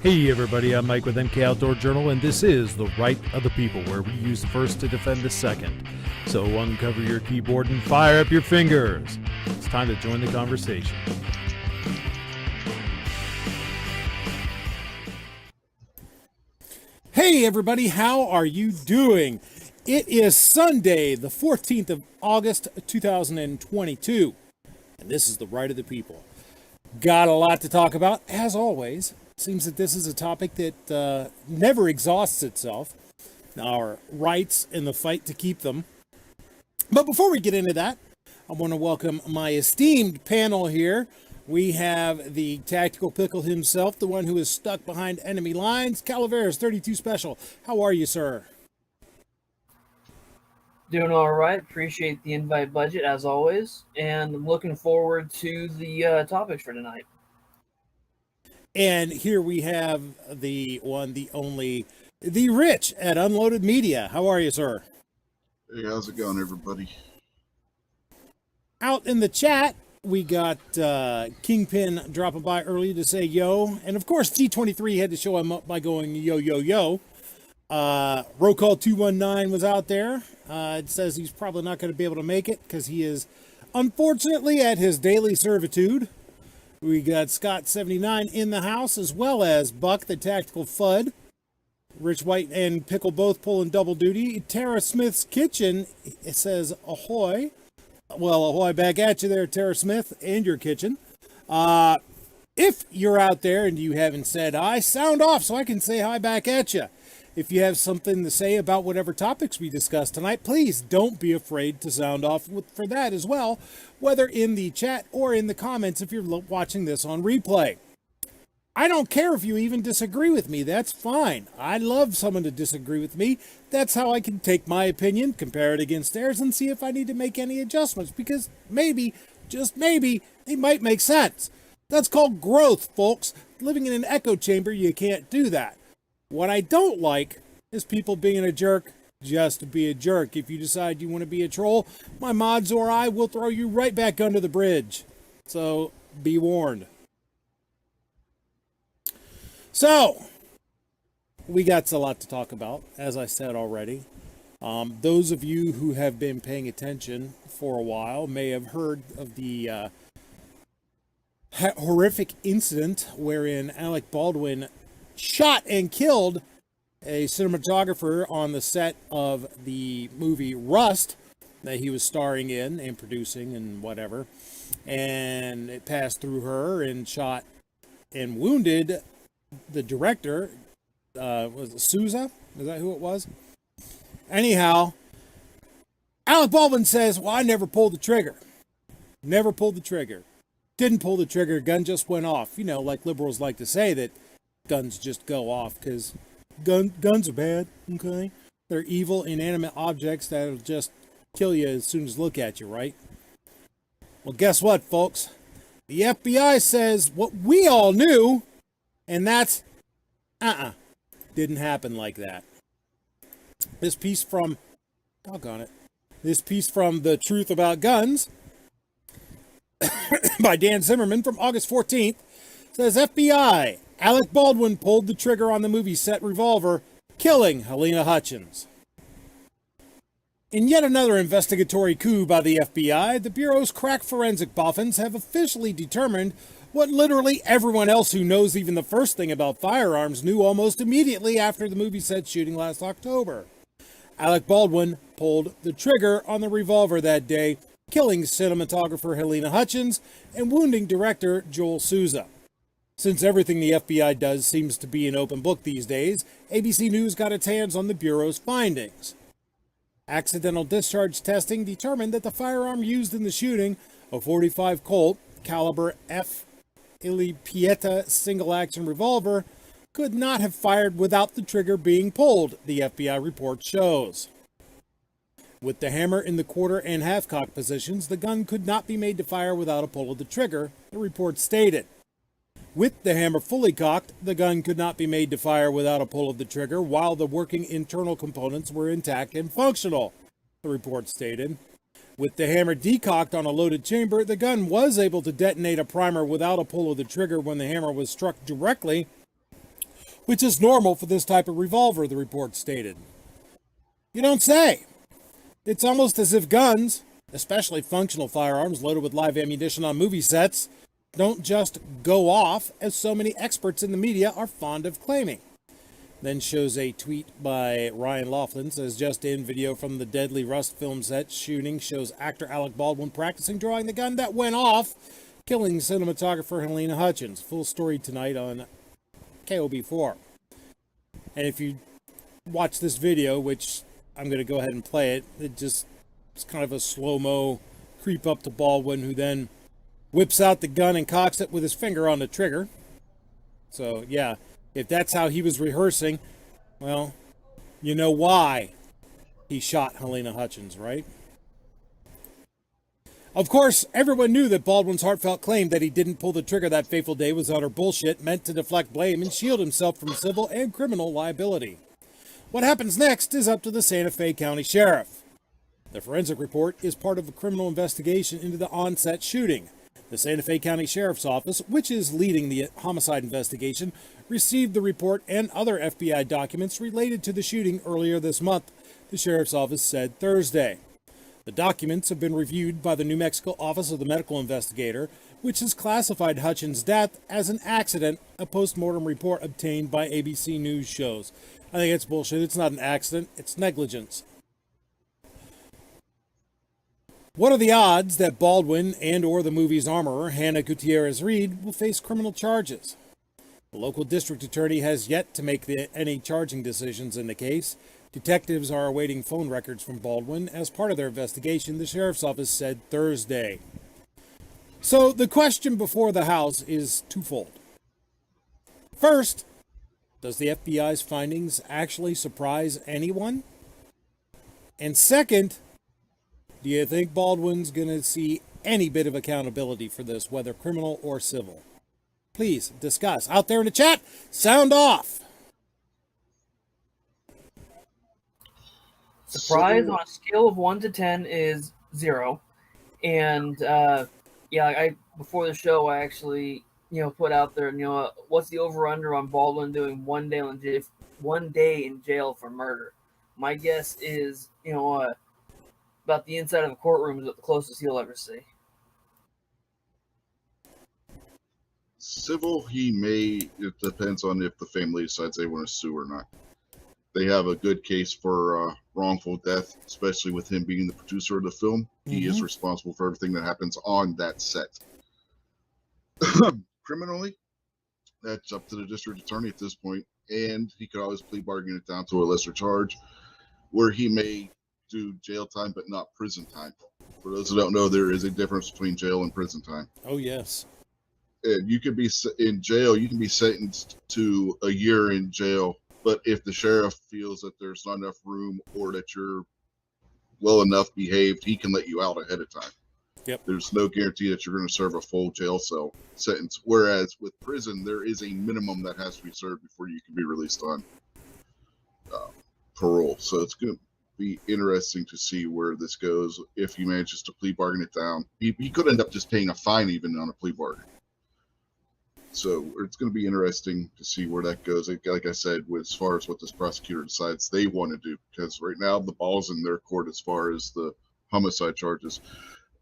Hey everybody, I'm Mike with MK Outdoor Journal, and this is The Right of the People, where we use the first to defend the second. So uncover your keyboard and fire up your fingers. It's time to join the conversation. Hey everybody, how are you doing? It is Sunday, the 14th of August, 2022, and this is The Right of the People. Got a lot to talk about, as always. Seems that this is a topic that never exhausts itself, our rights and the fight to keep them. But before we get into that, I want to welcome my esteemed panel here. We have the tactical pickle himself, the one who is stuck behind enemy lines, Calaveras 32 Special. How are you, sir? Doing all right. Appreciate the invite, Budget, as always, and I'm looking forward to the topics for tonight. And here we have the one, the only, the Rich at Unloaded Media. How are you, sir? Hey, how's it going, everybody? Out in the chat, we got Kingpin dropping by early to say yo. And of course, T23 had to show him up by going yo, yo, yo. Recoil 219 was out there. It says he's probably not going to be able to make it because he is unfortunately at his daily servitude. We got Scott79 in the house, as well as Buck, the Tactical Fud. Rich White and Pickle both pulling double duty. Tara Smith's Kitchen, it says ahoy. Well, ahoy back at you there, Tara Smith, and your kitchen. If you're out there and you haven't said hi, sound off so I can say hi back at you. If you have something to say about whatever topics we discuss tonight, please don't be afraid to sound off for that as well, whether in the chat or in the comments if you're watching this on replay. I don't care if you even disagree with me. That's fine. I love someone to disagree with me. That's how I can take my opinion, compare it against theirs, and see if I need to make any adjustments, because maybe, just maybe, they might make sense. That's called growth, folks. Living in an echo chamber, you can't do that. What I don't like is people being a jerk just to be a jerk. If you decide you want to be a troll, my mods or I will throw you right back under the bridge. So, be warned. So, we got a lot to talk about, as I said already. Those of you who have been paying attention for a while may have heard of the horrific incident wherein Alec Baldwin shot and killed a cinematographer on the set of the movie Rust that he was starring in and producing and whatever. And it passed through her and shot and wounded the director. Was it Souza? Is that who it was? Anyhow, Alec Baldwin says, well, I never pulled the trigger. Never pulled the trigger. Didn't pull the trigger. Gun just went off. You know, like liberals like to say that guns just go off because guns are bad, okay? They're evil, inanimate objects that'll just kill you as soon as look at you, right? Well, guess what, folks? The FBI says what we all knew, and that's, didn't happen like that. This piece from, doggone it, this piece from The Truth About Guns by Dan Zimmerman from August 14th says FBI, Alec Baldwin pulled the trigger on the movie set revolver, killing Helena Hutchins. In yet another investigatory coup by the FBI, the Bureau's crack forensic boffins have officially determined what literally everyone else who knows even the first thing about firearms knew almost immediately after the movie set shooting last October. Alec Baldwin pulled the trigger on the revolver that day, killing cinematographer Helena Hutchins and wounding director Joel Souza. Since everything the FBI does seems to be an open book these days, ABC News got its hands on the Bureau's findings. Accidental discharge testing determined that the firearm used in the shooting, a .45 Colt caliber F. Pieta single-action revolver, could not have fired without the trigger being pulled, the FBI report shows. With the hammer in the quarter and half-cock positions, the gun could not be made to fire without a pull of the trigger, the report stated. With the hammer fully cocked, the gun could not be made to fire without a pull of the trigger while the working internal components were intact and functional, the report stated. With the hammer decocked on a loaded chamber, the gun was able to detonate a primer without a pull of the trigger when the hammer was struck directly which is normal for this type of revolver, the report stated. You don't say. It's almost as if guns, especially functional firearms loaded with live ammunition on movie sets, don't just go off, as so many experts in the media are fond of claiming. Then shows a tweet by Ryan Laughlin, says, just in, video from the Deadly Rust film set shooting shows actor Alec Baldwin practicing drawing the gun that went off, killing cinematographer Helena Hutchins. Full story tonight on KOB4. And if you watch this video, which I'm going to go ahead and play it, it's kind of a slow-mo creep up to Baldwin, who then whips out the gun and cocks it with his finger on the trigger. So, yeah, if that's how he was rehearsing, well, you know why he shot Helena Hutchins, right? Of course, everyone knew that Baldwin's heartfelt claim that he didn't pull the trigger that fateful day was utter bullshit, meant to deflect blame and shield himself from civil and criminal liability. What happens next is up to the Santa Fe County Sheriff. The forensic report is part of a criminal investigation into the on-set shooting. The Santa Fe County Sheriff's Office, which is leading the homicide investigation, received the report and other FBI documents related to the shooting earlier this month, the Sheriff's Office said Thursday. The documents have been reviewed by the New Mexico Office of the Medical Investigator, which has classified Hutchins' death as an accident, a post-mortem report obtained by ABC News shows. I think it's bullshit. It's not an accident. It's negligence. What are the odds that Baldwin and or the movie's armorer, Hannah Gutierrez-Reed, will face criminal charges? The local district attorney has yet to make any charging decisions in the case. Detectives are awaiting phone records from Baldwin as part of their investigation, the sheriff's office said Thursday. So the question before the House is twofold. First, does the FBI's findings actually surprise anyone? And second, do you think Baldwin's going to see any bit of accountability for this, whether criminal or civil? Please discuss. Out there in the chat, sound off. Surprise on a scale of 1 to 10 is 0. And before the show, I actually put out there, what's the over/under on Baldwin doing 1 day in jail for murder? My guess is about the inside of the courtroom is the closest he'll ever see. Civil, he may. It depends on if the family decides they want to sue or not. They have a good case for wrongful death, especially with him being the producer of the film. Mm-hmm. He is responsible for everything that happens on that set. Criminally, that's up to the district attorney at this point, and he could always plea bargain it down to a lesser charge, where he may do jail time but not prison time. For those who don't know, there is a difference between jail and prison time. Oh, yes. And you can be in jail, you can be sentenced to a year in jail, but if the sheriff feels that there's not enough room or that you're well enough behaved, he can let you out ahead of time. Yep. There's no guarantee that you're going to serve a full jail cell sentence. Whereas with prison, there is a minimum that has to be served before you can be released on parole. So it's going to be interesting to see where this goes if he manages to plea bargain it down. He could end up just paying a fine even on a plea bargain. So it's going to be interesting to see where that goes. Like I said, as far as what this prosecutor decides they want to do, because right now the ball's in their court as far as the homicide charges.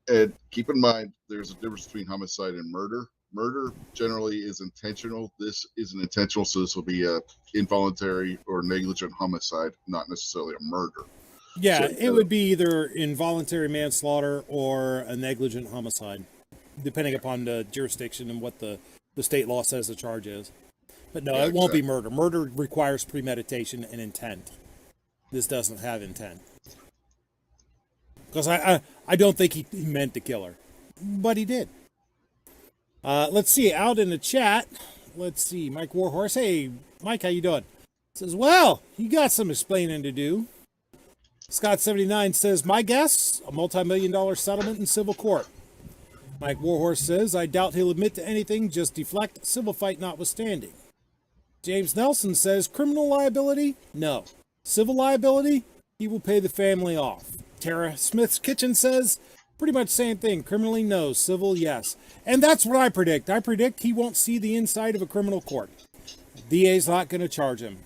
And keep in mind, there's a difference between homicide and murder. Murder generally is intentional. This isn't intentional, so this will be a involuntary or negligent homicide, not necessarily a murder. Yeah, so, it would be either involuntary manslaughter or a negligent homicide, depending upon the jurisdiction and what the state law says the charge is. But no, it won't be murder. Murder requires premeditation and intent. This doesn't have intent. Because I don't think he meant to kill her. But he did. Let's see, out in the chat, let's see, Mike Warhorse. Hey, Mike, how you doing? Says, well, you got some explaining to do. Scott79 says, my guess, a multi-million-dollar settlement in civil court. Mike Warhorse says, I doubt he'll admit to anything, just deflect, civil fight notwithstanding. James Nelson says, criminal liability? No. Civil liability? He will pay the family off. Tara Smith's Kitchen says, pretty much same thing. Criminally, no. Civil, yes. And that's what I predict. I predict he won't see the inside of a criminal court. DA's not going to charge him.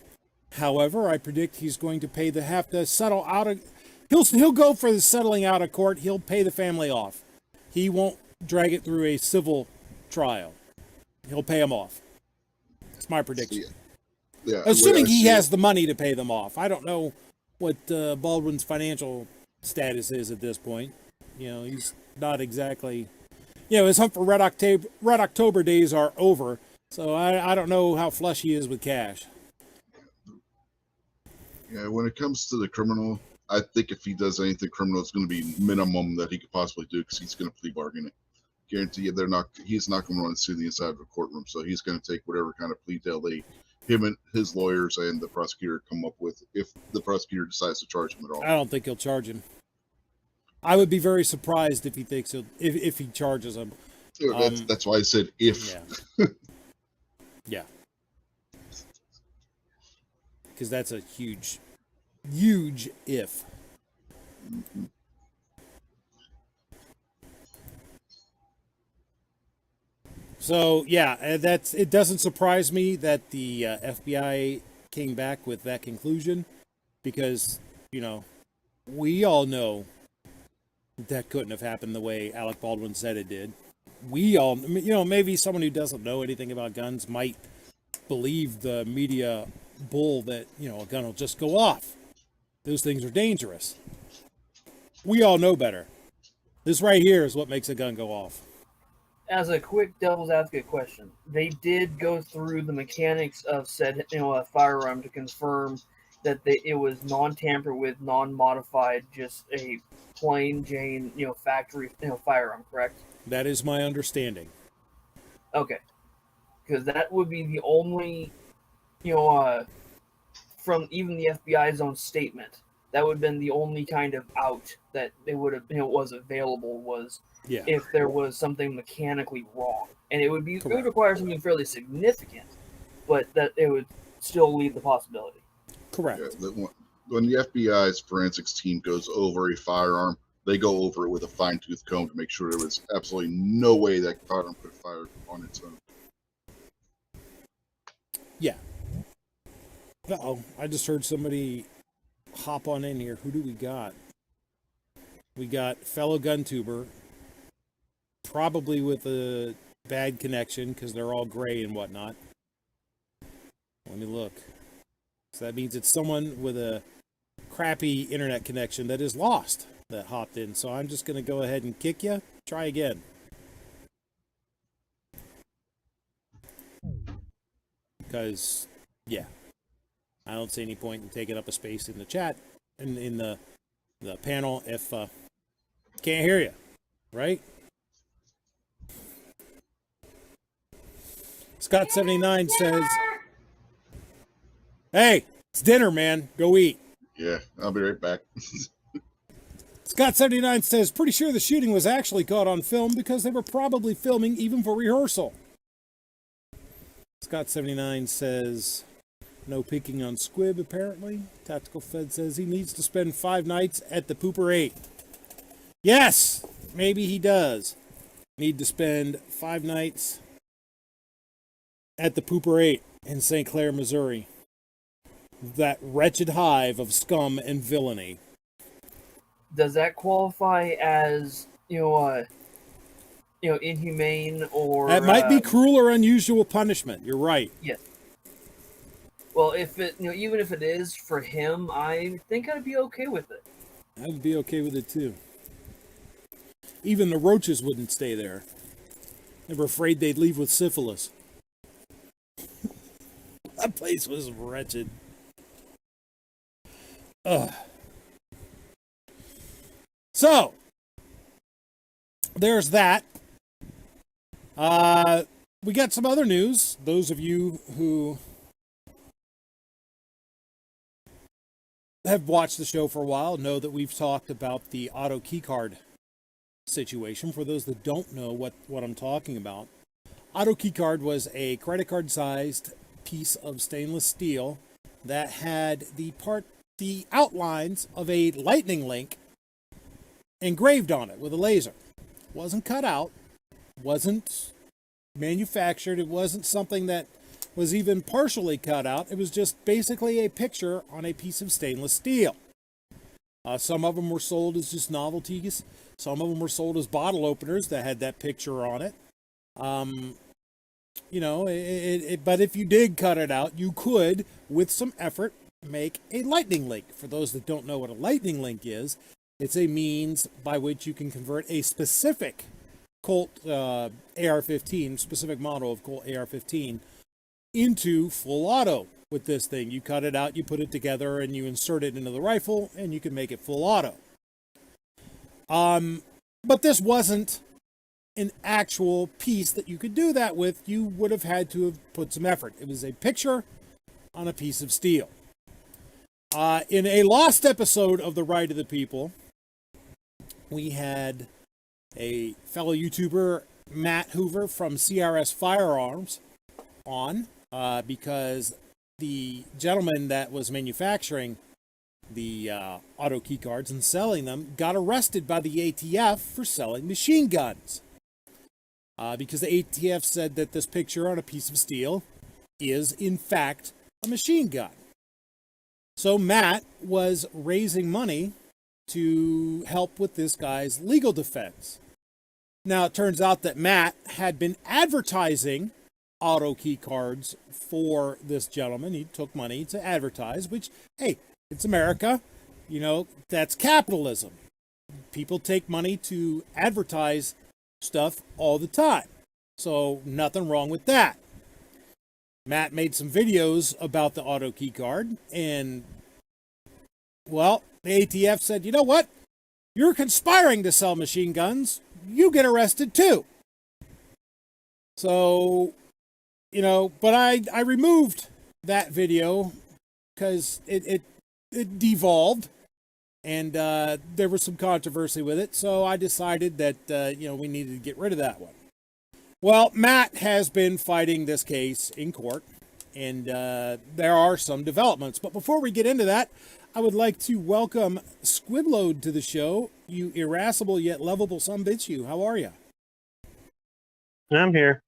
However, I predict he's going to have to settle out of. He'll go for the settling out of court. He'll pay the family off. He won't drag it through a civil trial. He'll pay them off. It's my prediction. Yeah, Assuming he has the money to pay them off. I don't know what Baldwin's financial status is at this point. He's not exactly. His hunt for Red October days are over. So I don't know how flush he is with cash. Yeah, when it comes to the criminal, I think if he does anything criminal, it's going to be minimum that he could possibly do because he's going to plea bargain it. Guarantee you, he's not going to run through the inside of a courtroom, so he's going to take whatever kind of plea deal him and his lawyers and the prosecutor come up with, if the prosecutor decides to charge him at all. I don't think he'll charge him. I would be very surprised if he thinks if he charges him. That's why I said if. Yeah. Because that's a huge if. Mm-hmm. So yeah, it doesn't surprise me that the FBI came back with that conclusion, because we all know that couldn't have happened the way Alec Baldwin said it did. We all, maybe someone who doesn't know anything about guns might believe the media bull that a gun will just go off. Those things are dangerous. We all know better. This right here is what makes a gun go off. As a quick devil's advocate question, they did go through the mechanics of said firearm to confirm that it was non-tampered with, non-modified, just a plain Jane factory firearm, correct? That is my understanding. Okay, because that would be the only from even the FBI's own statement, that would have been the only kind of out that they would have was available was if there was something mechanically wrong, and it would require something fairly significant, but that it would still leave the possibility. Correct. Yeah, when the FBI's forensics team goes over a firearm, they go over it with a fine-tooth comb to make sure there was absolutely no way that firearm could have fired on its own. Yeah. Uh-oh, I just heard somebody hop on in here. Who do we got? We got fellow gun tuber, probably with a bad connection because they're all gray and whatnot. Let me look. So that means it's someone with a crappy internet connection that is lost that hopped in. So I'm just going to go ahead and kick you. Try again. Because, yeah, I don't see any point in taking up a space in the chat, in the panel, if can't hear you, right? Scott79 says, hey, it's dinner, man. Go eat. Yeah, I'll be right back. Scott79 says, pretty sure the shooting was actually caught on film because they were probably filming even for rehearsal. Scott79 says, no peeking on Squib, apparently. Tactical Fed says he needs to spend 5 nights at the Pooper 8. Yes, maybe he does need to spend 5 nights at the Pooper 8 in St. Clair, Missouri. That wretched hive of scum and villainy. Does that qualify as, inhumane or... That might be cruel or unusual punishment. You're right. Yes. Well, if it, even if it is for him, I think I'd be okay with it. I'd be okay with it too. Even the roaches wouldn't stay there. They were afraid they'd leave with syphilis. That place was wretched. Ugh. So, there's that. We got some other news. Those of you who have watched the show for a while know that we've talked about the auto keycard situation. For those that don't know what I'm talking about, auto keycard was a credit card sized piece of stainless steel that had the outlines of a lightning link engraved on it with a laser. It wasn't cut out, wasn't manufactured, it wasn't something that was even partially cut out. It was just basically a picture on a piece of stainless steel. Some of them were sold as just novelties. Some of them were sold as bottle openers that had that picture on it. You know, but if you did cut it out, you could, with some effort, make a lightning link. For those that don't know what a lightning link is, it's a means by which you can convert a specific Colt AR-15, specific model of Colt AR-15, into full auto with this thing. You cut it out, you put it together, and you insert it into the rifle, and you can make it full auto. But this wasn't an actual piece that you could do that with. You would have had to have put some effort. It was a picture on a piece of steel. In a lost episode of The Right of the People, we had a fellow YouTuber, Matt Hoover from CRS Firearms, on because the gentleman that was manufacturing the auto key cards and selling them got arrested by the ATF for selling machine guns. Because the ATF said that this picture on a piece of steel is, in fact, a machine gun. So Matt was raising money to help with this guy's legal defense. Now, it turns out that Matt had been advertising auto key cards for this gentleman. He took money to advertise, which, hey, it's America. You know, that's capitalism. People take money to advertise stuff all the time. So nothing wrong with that. Matt made some videos about the auto key card, and, well, the ATF said, you know what? You're conspiring to sell machine guns. You get arrested too. So, you know, but I removed that video because it devolved, and there was some controversy with it. So I decided that, you know, we needed to get rid of that one. Well, Matt has been fighting this case in court, and there are some developments. But before we get into that, I would like to welcome Squibload to the show. You irascible yet lovable sumbitch you. How are you? I'm here.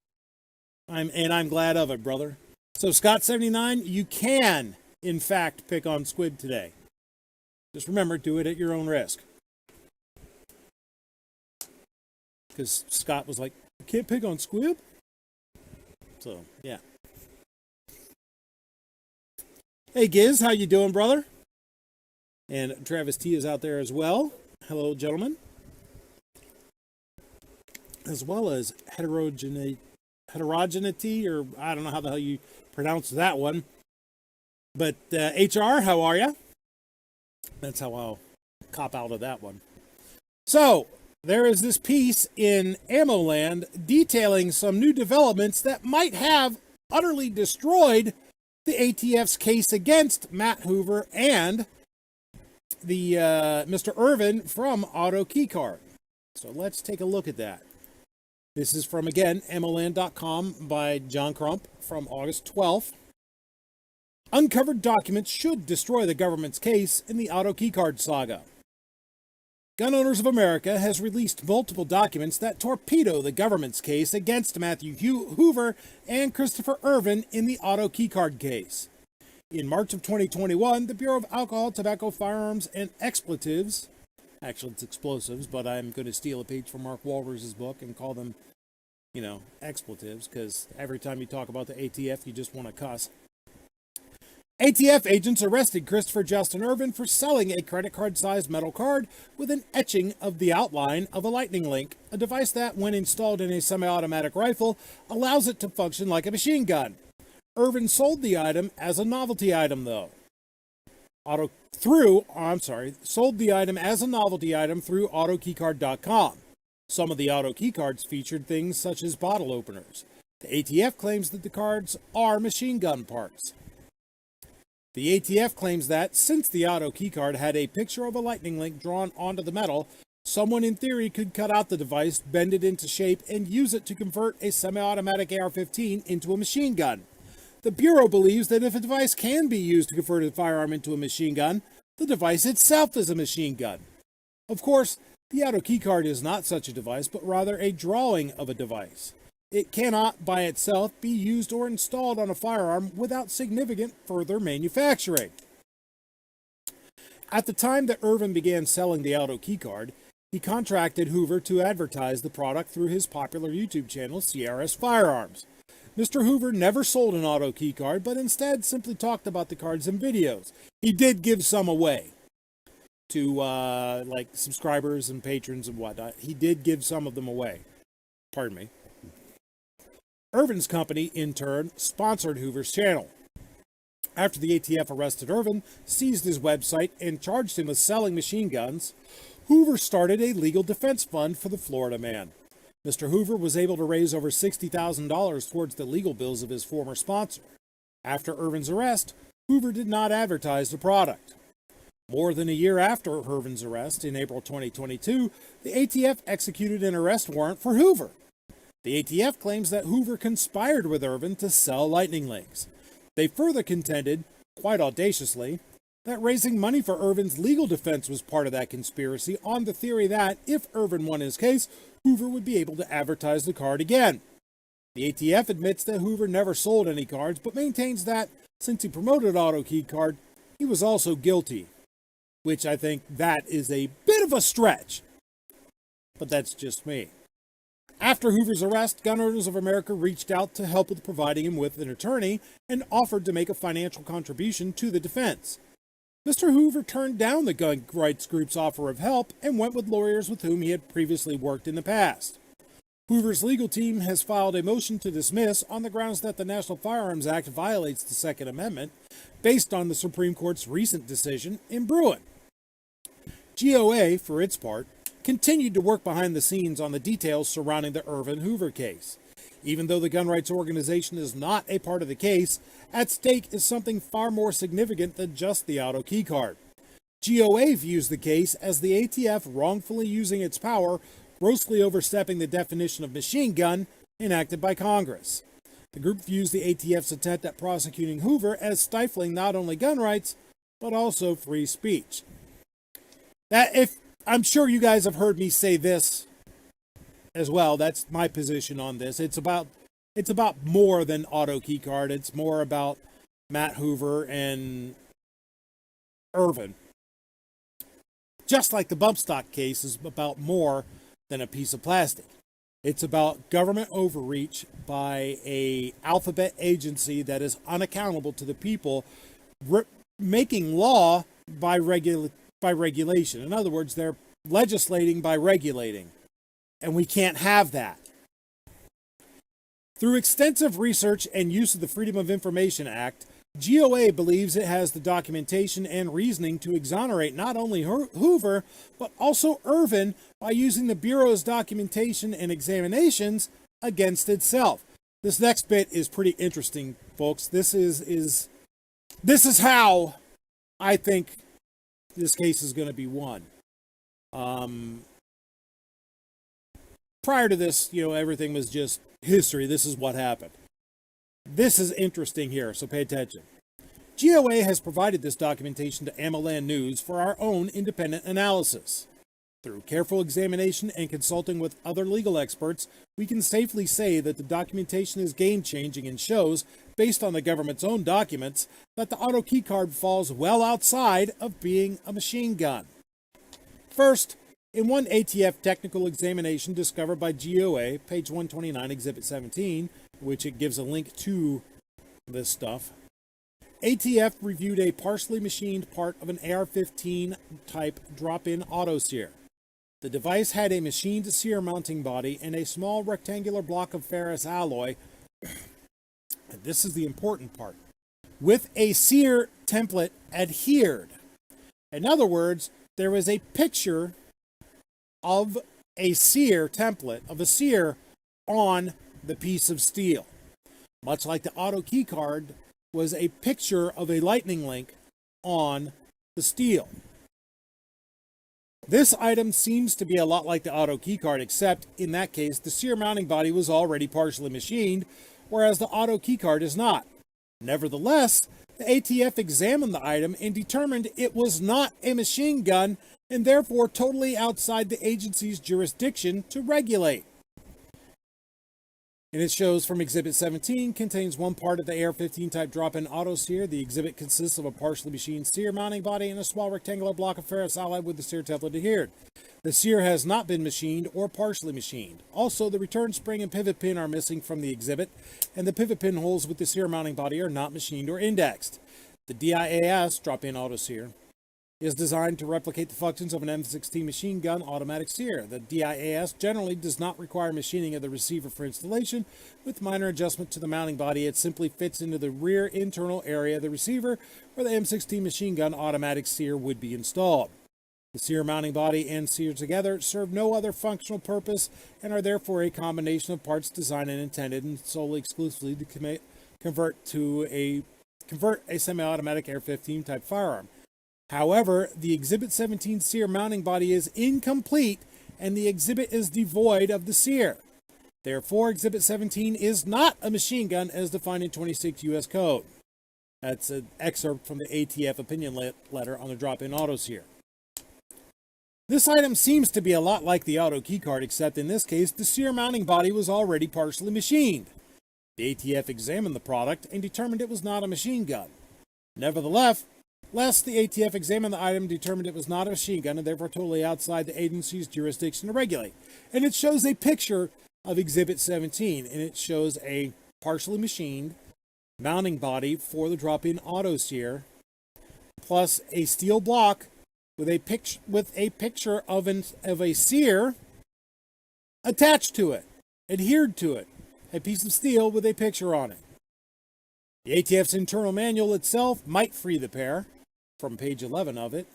I'm glad of it, brother. So Scott79, you can, in fact, pick on Squib today. Just remember, do it at your own risk. Because Scott was like, I can't pick on Squib? So, yeah. Hey, Giz, how you doing, brother? And Travis T is out there as well. Hello, gentlemen. As well as heterogeneity, or I don't know how the hell you pronounce that one. But HR, how are you? That's how I'll cop out of that one. So, there is this piece in Ammo Land detailing some new developments that might have utterly destroyed the ATF's case against Matt Hoover and the Mr. Irvin from Auto Keycard. So let's take a look at that. This is from, again, ammoland.com by John Crump from August 12th. Uncovered documents should destroy the government's case in the Auto Keycard saga. Gun Owners of America has released multiple documents that torpedo the government's case against Matthew Hoover and Christopher Irvin in the Auto Keycard case. In March of 2021, the Bureau of Alcohol, Tobacco, Firearms, and Expletives, actually it's explosives, but I'm going to steal a page from Mark Walters' book and call them, you know, expletives, because every time you talk about the ATF, you just want to cuss. ATF agents arrested Christopher Justin Irvin for selling a credit card-sized metal card with an etching of the outline of a lightning link, a device that, when installed in a semi-automatic rifle, allows it to function like a machine gun. Irvin sold the item as a novelty item, though. Sold the item as a novelty item through AutoKeycard.com. Some of the auto keycards featured things such as bottle openers. The ATF claims that the cards are machine gun parts. The ATF claims that, since the auto keycard had a picture of a lightning link drawn onto the metal, someone in theory could cut out the device, bend it into shape, and use it to convert a semi-automatic AR-15 into a machine gun. The Bureau believes that if a device can be used to convert a firearm into a machine gun, the device itself is a machine gun. Of course, the auto keycard is not such a device, but rather a drawing of a device. it cannot by itself be used or installed on a firearm without significant further manufacturing. At the time that Irvin began selling the auto keycard, he contracted Hoover to advertise the product through his popular YouTube channel, CRS Firearms. Mr. Hoover never sold an auto keycard, but instead simply talked about the cards in videos. He did give some away to like subscribers and patrons and whatnot. He did give some of them away. Pardon me. Irvin's company, in turn, sponsored Hoover's channel. After the ATF arrested Irvin, seized his website, and charged him with selling machine guns, Hoover started a legal defense fund for the Florida man. Mr. Hoover was able to raise over $60,000 towards the legal bills of his former sponsor. After Irvin's arrest, Hoover did not advertise the product. More than a year after Irvin's arrest, in April 2022, the ATF executed an arrest warrant for Hoover. The ATF claims that Hoover conspired with Irvin to sell lightning links. They further contended, quite audaciously, that raising money for Irvin's legal defense was part of that conspiracy on the theory that, if Irvin won his case, Hoover would be able to advertise the card again. The ATF admits that Hoover never sold any cards, but maintains that, since he promoted Auto Key Card, he was also guilty. Which I think that is a bit of a stretch. But that's just me. After Hoover's arrest, Gun Owners of America reached out to help with providing him with an attorney and offered to make a financial contribution to the defense. Mr. Hoover turned down the gun rights group's offer of help and went with lawyers with whom he had previously worked in the past. Hoover's legal team has filed a motion to dismiss on the grounds that the National Firearms Act violates the Second Amendment, based on the Supreme Court's recent decision in Bruin. GOA, for its part, continued to work behind the scenes on the details surrounding the Irvin Hoover case. Even though the gun rights organization is not a part of the case, at stake is something far more significant than just the auto key card. GOA views the case as the ATF wrongfully using its power, grossly overstepping the definition of machine gun enacted by Congress. The group views the ATF's attempt at prosecuting Hoover as stifling not only gun rights, but also free speech. I'm sure you guys have heard me say this as well. That's my position on this. It's about more than auto key card. It's more about Matt Hoover and Irvin. Just like the bumpstock case is about more than a piece of plastic. It's about government overreach by a alphabet agency that is unaccountable to the people, making law by regulation. In other words, they're legislating by regulating. And we can't have that. Through extensive research and use of the Freedom of Information Act, GOA believes it has the documentation and reasoning to exonerate not only Hoover, but also Irvin by using the Bureau's documentation and examinations against itself. This next bit is pretty interesting, folks. This is how I think this case is going to be won. Prior to this, everything was just history. This is what happened. This is interesting here, so pay attention. GOA has provided this documentation to AmmoLand News for our own independent analysis. Through careful examination and consulting with other legal experts, we can safely say that the documentation is game-changing and shows, based on the government's own documents, that the auto key card falls well outside of being a machine gun. First, in one ATF technical examination discovered by GOA, page 129, Exhibit 17, which it gives a link to this stuff, ATF reviewed a partially machined part of an AR-15 type drop-in auto sear. The device had a machined sear mounting body and a small rectangular block of ferrous alloy, and this is the important part, with a sear template adhered. In other words, there was a picture of a sear template, of a sear on the piece of steel. Much like the auto key card was a picture of a lightning link on the steel. This item seems to be a lot like the auto key card, except in that case the sear mounting body was already partially machined, whereas the auto key card is not. Nevertheless, the ATF examined the item and determined it was not a machine gun and therefore totally outside the agency's jurisdiction to regulate. And it shows from Exhibit 17 contains one part of the AR-15 type drop-in auto sear. The exhibit consists of a partially machined sear mounting body and a small rectangular block of ferrous alloy with the sear template adhered. The sear has not been machined or partially machined. Also, the return spring and pivot pin are missing from the exhibit, and the pivot pin holes with the sear mounting body are not machined or indexed. The DIAS drop-in auto sear is designed to replicate the functions of an M16 machine gun automatic sear. The DIAS generally does not require machining of the receiver for installation. With minor adjustment to the mounting body, it simply fits into the rear internal area of the receiver where the M16 machine gun automatic sear would be installed. The sear mounting body and sear together serve no other functional purpose and are therefore a combination of parts designed and intended and solely exclusively to convert a semi-automatic AR-15 type firearm. However, the Exhibit 17 sear mounting body is incomplete and the exhibit is devoid of the sear. Therefore, Exhibit 17 is not a machine gun as defined in 26 U.S. Code. That's an excerpt from the ATF opinion letter on the drop-in auto sear. This item seems to be a lot like the auto keycard, except in this case, the sear mounting body was already partially machined. The ATF examined the product and determined it was not a machine gun. Nevertheless, the ATF examined the item, determined it was not a machine gun, and therefore totally outside the agency's jurisdiction to regulate. And it shows a picture of Exhibit 17, and it shows a partially machined mounting body for the drop-in auto sear, plus a steel block with a picture of a sear attached to it, adhered to it, a piece of steel with a picture on it. The ATF's internal manual itself might free the pair. From page 11 of it,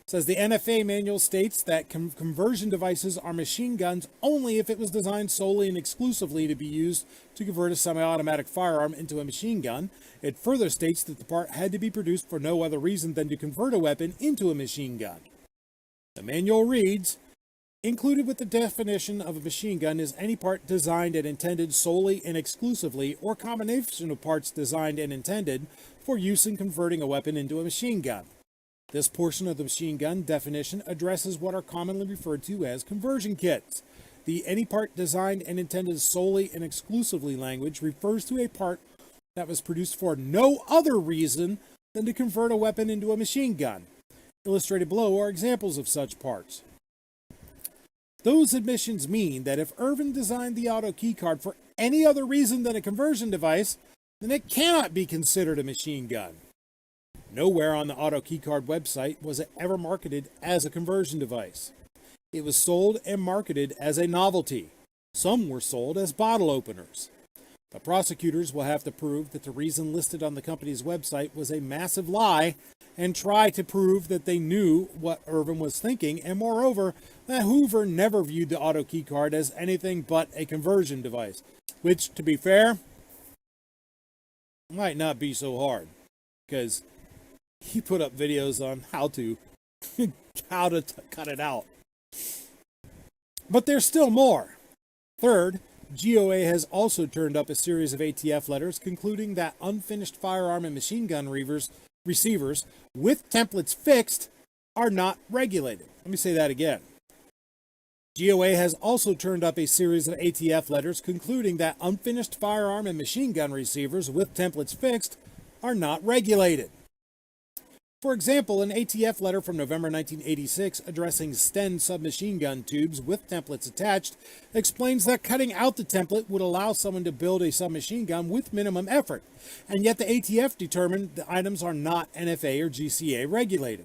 says the NFA manual states that conversion devices are machine guns only if it was designed solely and exclusively to be used to convert a semi-automatic firearm into a machine gun. It further states that the part had to be produced for no other reason than to convert a weapon into a machine gun. The manual reads, included with the definition of a machine gun is any part designed and intended solely and exclusively, or combination of parts designed and intended for use in converting a weapon into a machine gun. This portion of the machine gun definition addresses what are commonly referred to as conversion kits. The any part designed and intended solely and exclusively language refers to a part that was produced for no other reason than to convert a weapon into a machine gun. Illustrated below are examples of such parts. Those admissions mean that if Irvin designed the auto keycard for any other reason than a conversion device, then it cannot be considered a machine gun. Nowhere on the auto keycard website was it ever marketed as a conversion device. It was sold and marketed as a novelty. Some were sold as bottle openers. The prosecutors will have to prove that the reason listed on the company's website was a massive lie and try to prove that they knew what Irvin was thinking, and moreover, that Hoover never viewed the auto keycard as anything but a conversion device, which, to be fair, might not be so hard, because he put up videos on how to cut it out. But there's still more. Third, GOA has also turned up a series of ATF letters concluding that unfinished firearm and machine gun receivers with templates fixed are not regulated. Let me say that again. GOA has also turned up a series of ATF letters concluding that unfinished firearm and machine gun receivers with templates fixed are not regulated. For example, an ATF letter from November 1986 addressing Sten submachine gun tubes with templates attached explains that cutting out the template would allow someone to build a submachine gun with minimum effort, and yet the ATF determined the items are not NFA or GCA regulated.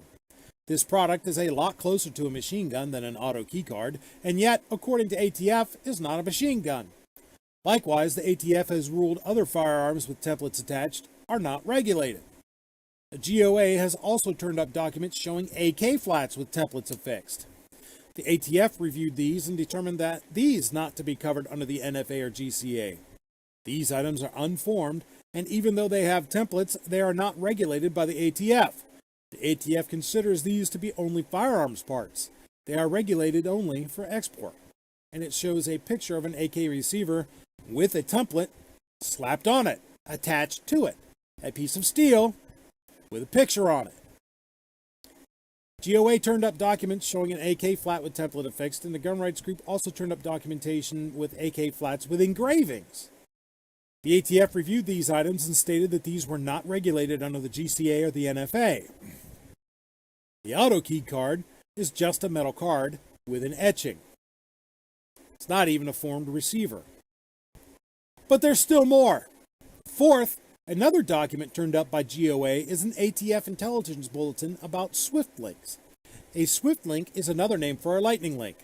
This product is a lot closer to a machine gun than an auto keycard, and yet, according to ATF, is not a machine gun. Likewise, the ATF has ruled other firearms with templates attached are not regulated. The GOA has also turned up documents showing AK flats with templates affixed. The ATF reviewed these and determined that these not to be covered under the NFA or GCA. These items are unformed, and even though they have templates, they are not regulated by the ATF. The ATF considers these to be only firearms parts. They are regulated only for export. And it shows a picture of an AK receiver with a template slapped on it, attached to it. A piece of steel with a picture on it. GOA turned up documents showing an AK flat with template affixed, and the gun rights group also turned up documentation with AK flats with engravings. The ATF reviewed these items and stated that these were not regulated under the GCA or the NFA. The auto key card is just a metal card with an etching. It's not even a formed receiver. But there's still more. Fourth, another document turned up by GOA is an ATF intelligence bulletin about Swift links. A Swift link is another name for a lightning link.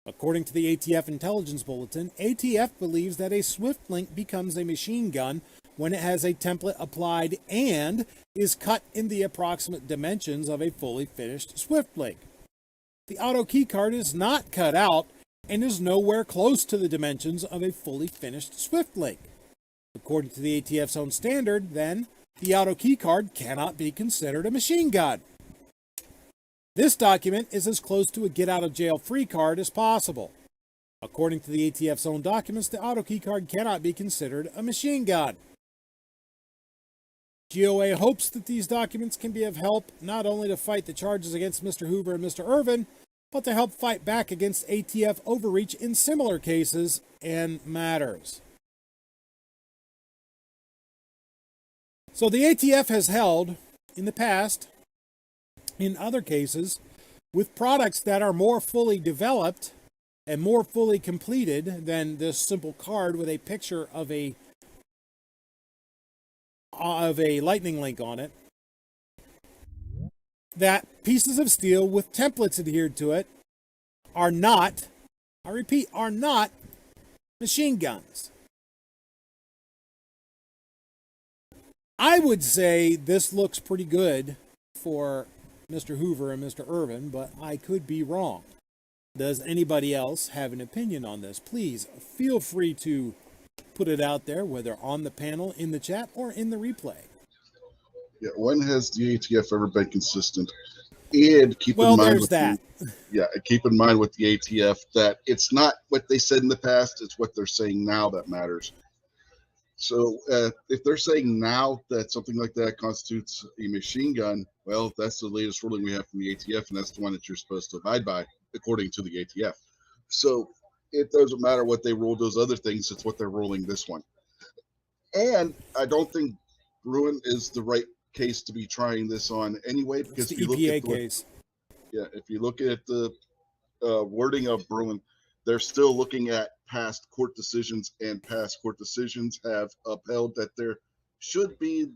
According to the ATF intelligence bulletin, ATF believes that a Swift link becomes a machine gun when it has a template applied and is cut in the approximate dimensions of a fully finished Swift link. The auto key card is not cut out and is nowhere close to the dimensions of a fully finished Swift link. According to the ATF's own standard, then, the auto key card cannot be considered a machine gun. This document is as close to a get-out-of-jail-free card as possible. According to the ATF's own documents, the auto key card cannot be considered a machine gun. GOA hopes that these documents can be of help not only to fight the charges against Mr. Hoover and Mr. Irvin, but to help fight back against ATF overreach in similar cases and matters. So the ATF has held, in the past, in other cases, with products that are more fully developed and more fully completed than this simple card with a picture of a lightning link on it, that pieces of steel with templates adhered to it are not, I repeat, are not machine guns. I would say this looks pretty good for Mr. Hoover and Mr. Irvin, but I could be wrong. Does anybody else have an opinion on this? Please feel free to put it out there, whether on the panel, in the chat, or in the replay. Yeah, when has the ATF ever been consistent? And keep in mind there's that. Keep in mind with the ATF that it's not what they said in the past; it's what they're saying now that matters. So if they're saying now that something like that constitutes a machine gun, well, that's the latest ruling we have from the ATF, and that's the one that you're supposed to abide by, according to the ATF. So it doesn't matter what they ruled those other things; it's what they're ruling this one. And I don't think Bruin is the right case to be trying this on anyway, because it's the EPA case. If you look at the wording of Bruin, they're still looking at past court decisions, and past court decisions have upheld that there should be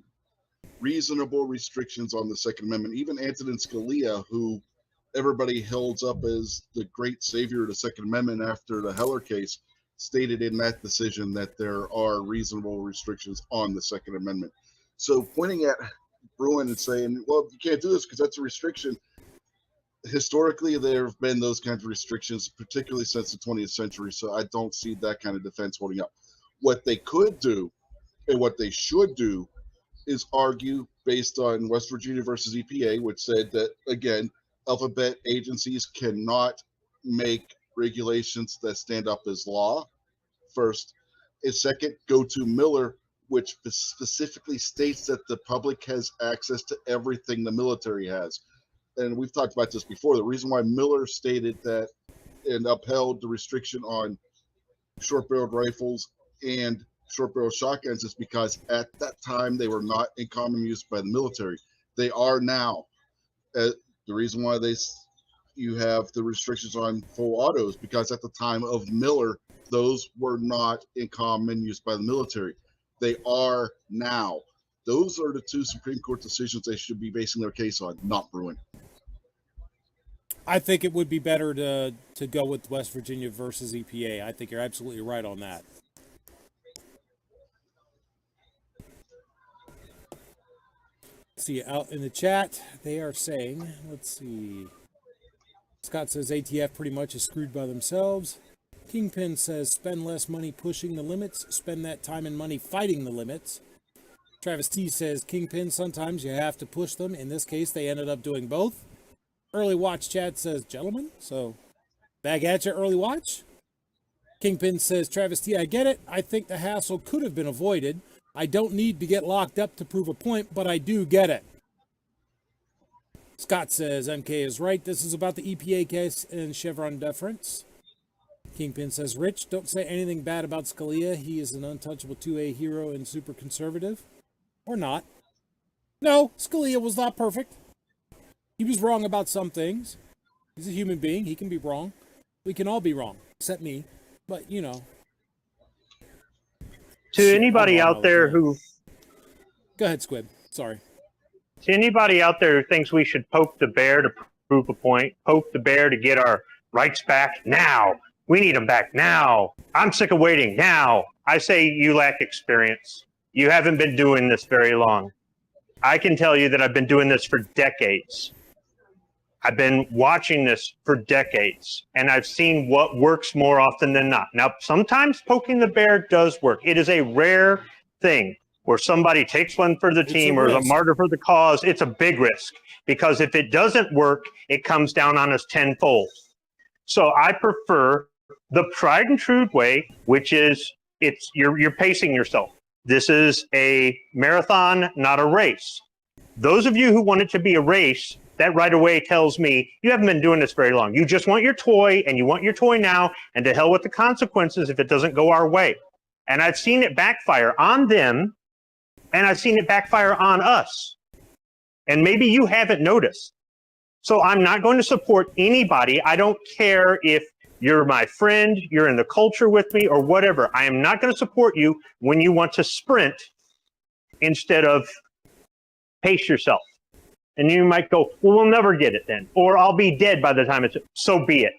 reasonable restrictions on the Second Amendment. Even Antonin Scalia, who everybody holds up as the great savior of the Second Amendment after the Heller case, stated in that decision that there are reasonable restrictions on the Second Amendment. So pointing at Bruin and saying, well, you can't do this because that's a restriction. Historically, there have been those kinds of restrictions, particularly since the 20th century, so I don't see that kind of defense holding up. What they could do and what they should do is argue based on West Virginia versus EPA, which said that, again, alphabet agencies cannot make regulations that stand up as law, first. And second, go to Miller, which specifically states that the public has access to everything the military has. And we've talked about this before. The reason why Miller stated that and upheld the restriction on short-barreled rifles and short-barreled shotguns is because at that time they were not in common use by the military. They are now. The reason why you have the restrictions on full autos because at the time of Miller, those were not in common use by the military. They are now. Those are the two Supreme Court decisions they should be basing their case on, not Bruin. I think it would be better to go with West Virginia versus EPA. I think you're absolutely right on that. Let's see, out in the chat, they are saying, let's see. Scott says ATF pretty much is screwed by themselves. Kingpin says spend less money pushing the limits, spend that time and money fighting the limits. Travis T says Kingpin, sometimes you have to push them. In this case, they ended up doing both. Early Watch chat says, gentlemen, so back at you, Early Watch. Kingpin says, Travis T, I get it. I think the hassle could have been avoided. I don't need to get locked up to prove a point, but I do get it. Scott says, MK is right. This is about the EPA case and Chevron deference. Kingpin says, Rich, don't say anything bad about Scalia. He is an untouchable 2A hero and super conservative. Or not. No, Scalia was not perfect. He was wrong about some things. He's a human being. He can be wrong. We can all be wrong, except me. But, you know. To anybody out there who... Go ahead, Squib. Sorry. To anybody out there who thinks we should poke the bear to prove a point, poke the bear to get our rights back now. We need them back now. I'm sick of waiting now. I say you lack experience. You haven't been doing this very long. I can tell you that I've been doing this for decades. I've been watching this for decades, and I've seen what works more often than not. Now, sometimes poking the bear does work. It is a rare thing where somebody takes one for the team or is a martyr for the cause. It's a big risk, because if it doesn't work, it comes down on us tenfold. So I prefer the tried and true way, which is you're pacing yourself. This is a marathon, not a race. Those of you who want it to be a race, that right away tells me you haven't been doing this very long. You just want your toy, and you want your toy now, and to hell with the consequences if it doesn't go our way. And I've seen it backfire on them, and I've seen it backfire on us. And maybe you haven't noticed. So I'm not going to support anybody. I don't care if you're my friend, you're in the culture with me, or whatever. I am not going to support you when you want to sprint instead of pace yourself. And you might go, well, we'll never get it then. Or I'll be dead by the time it's... So be it.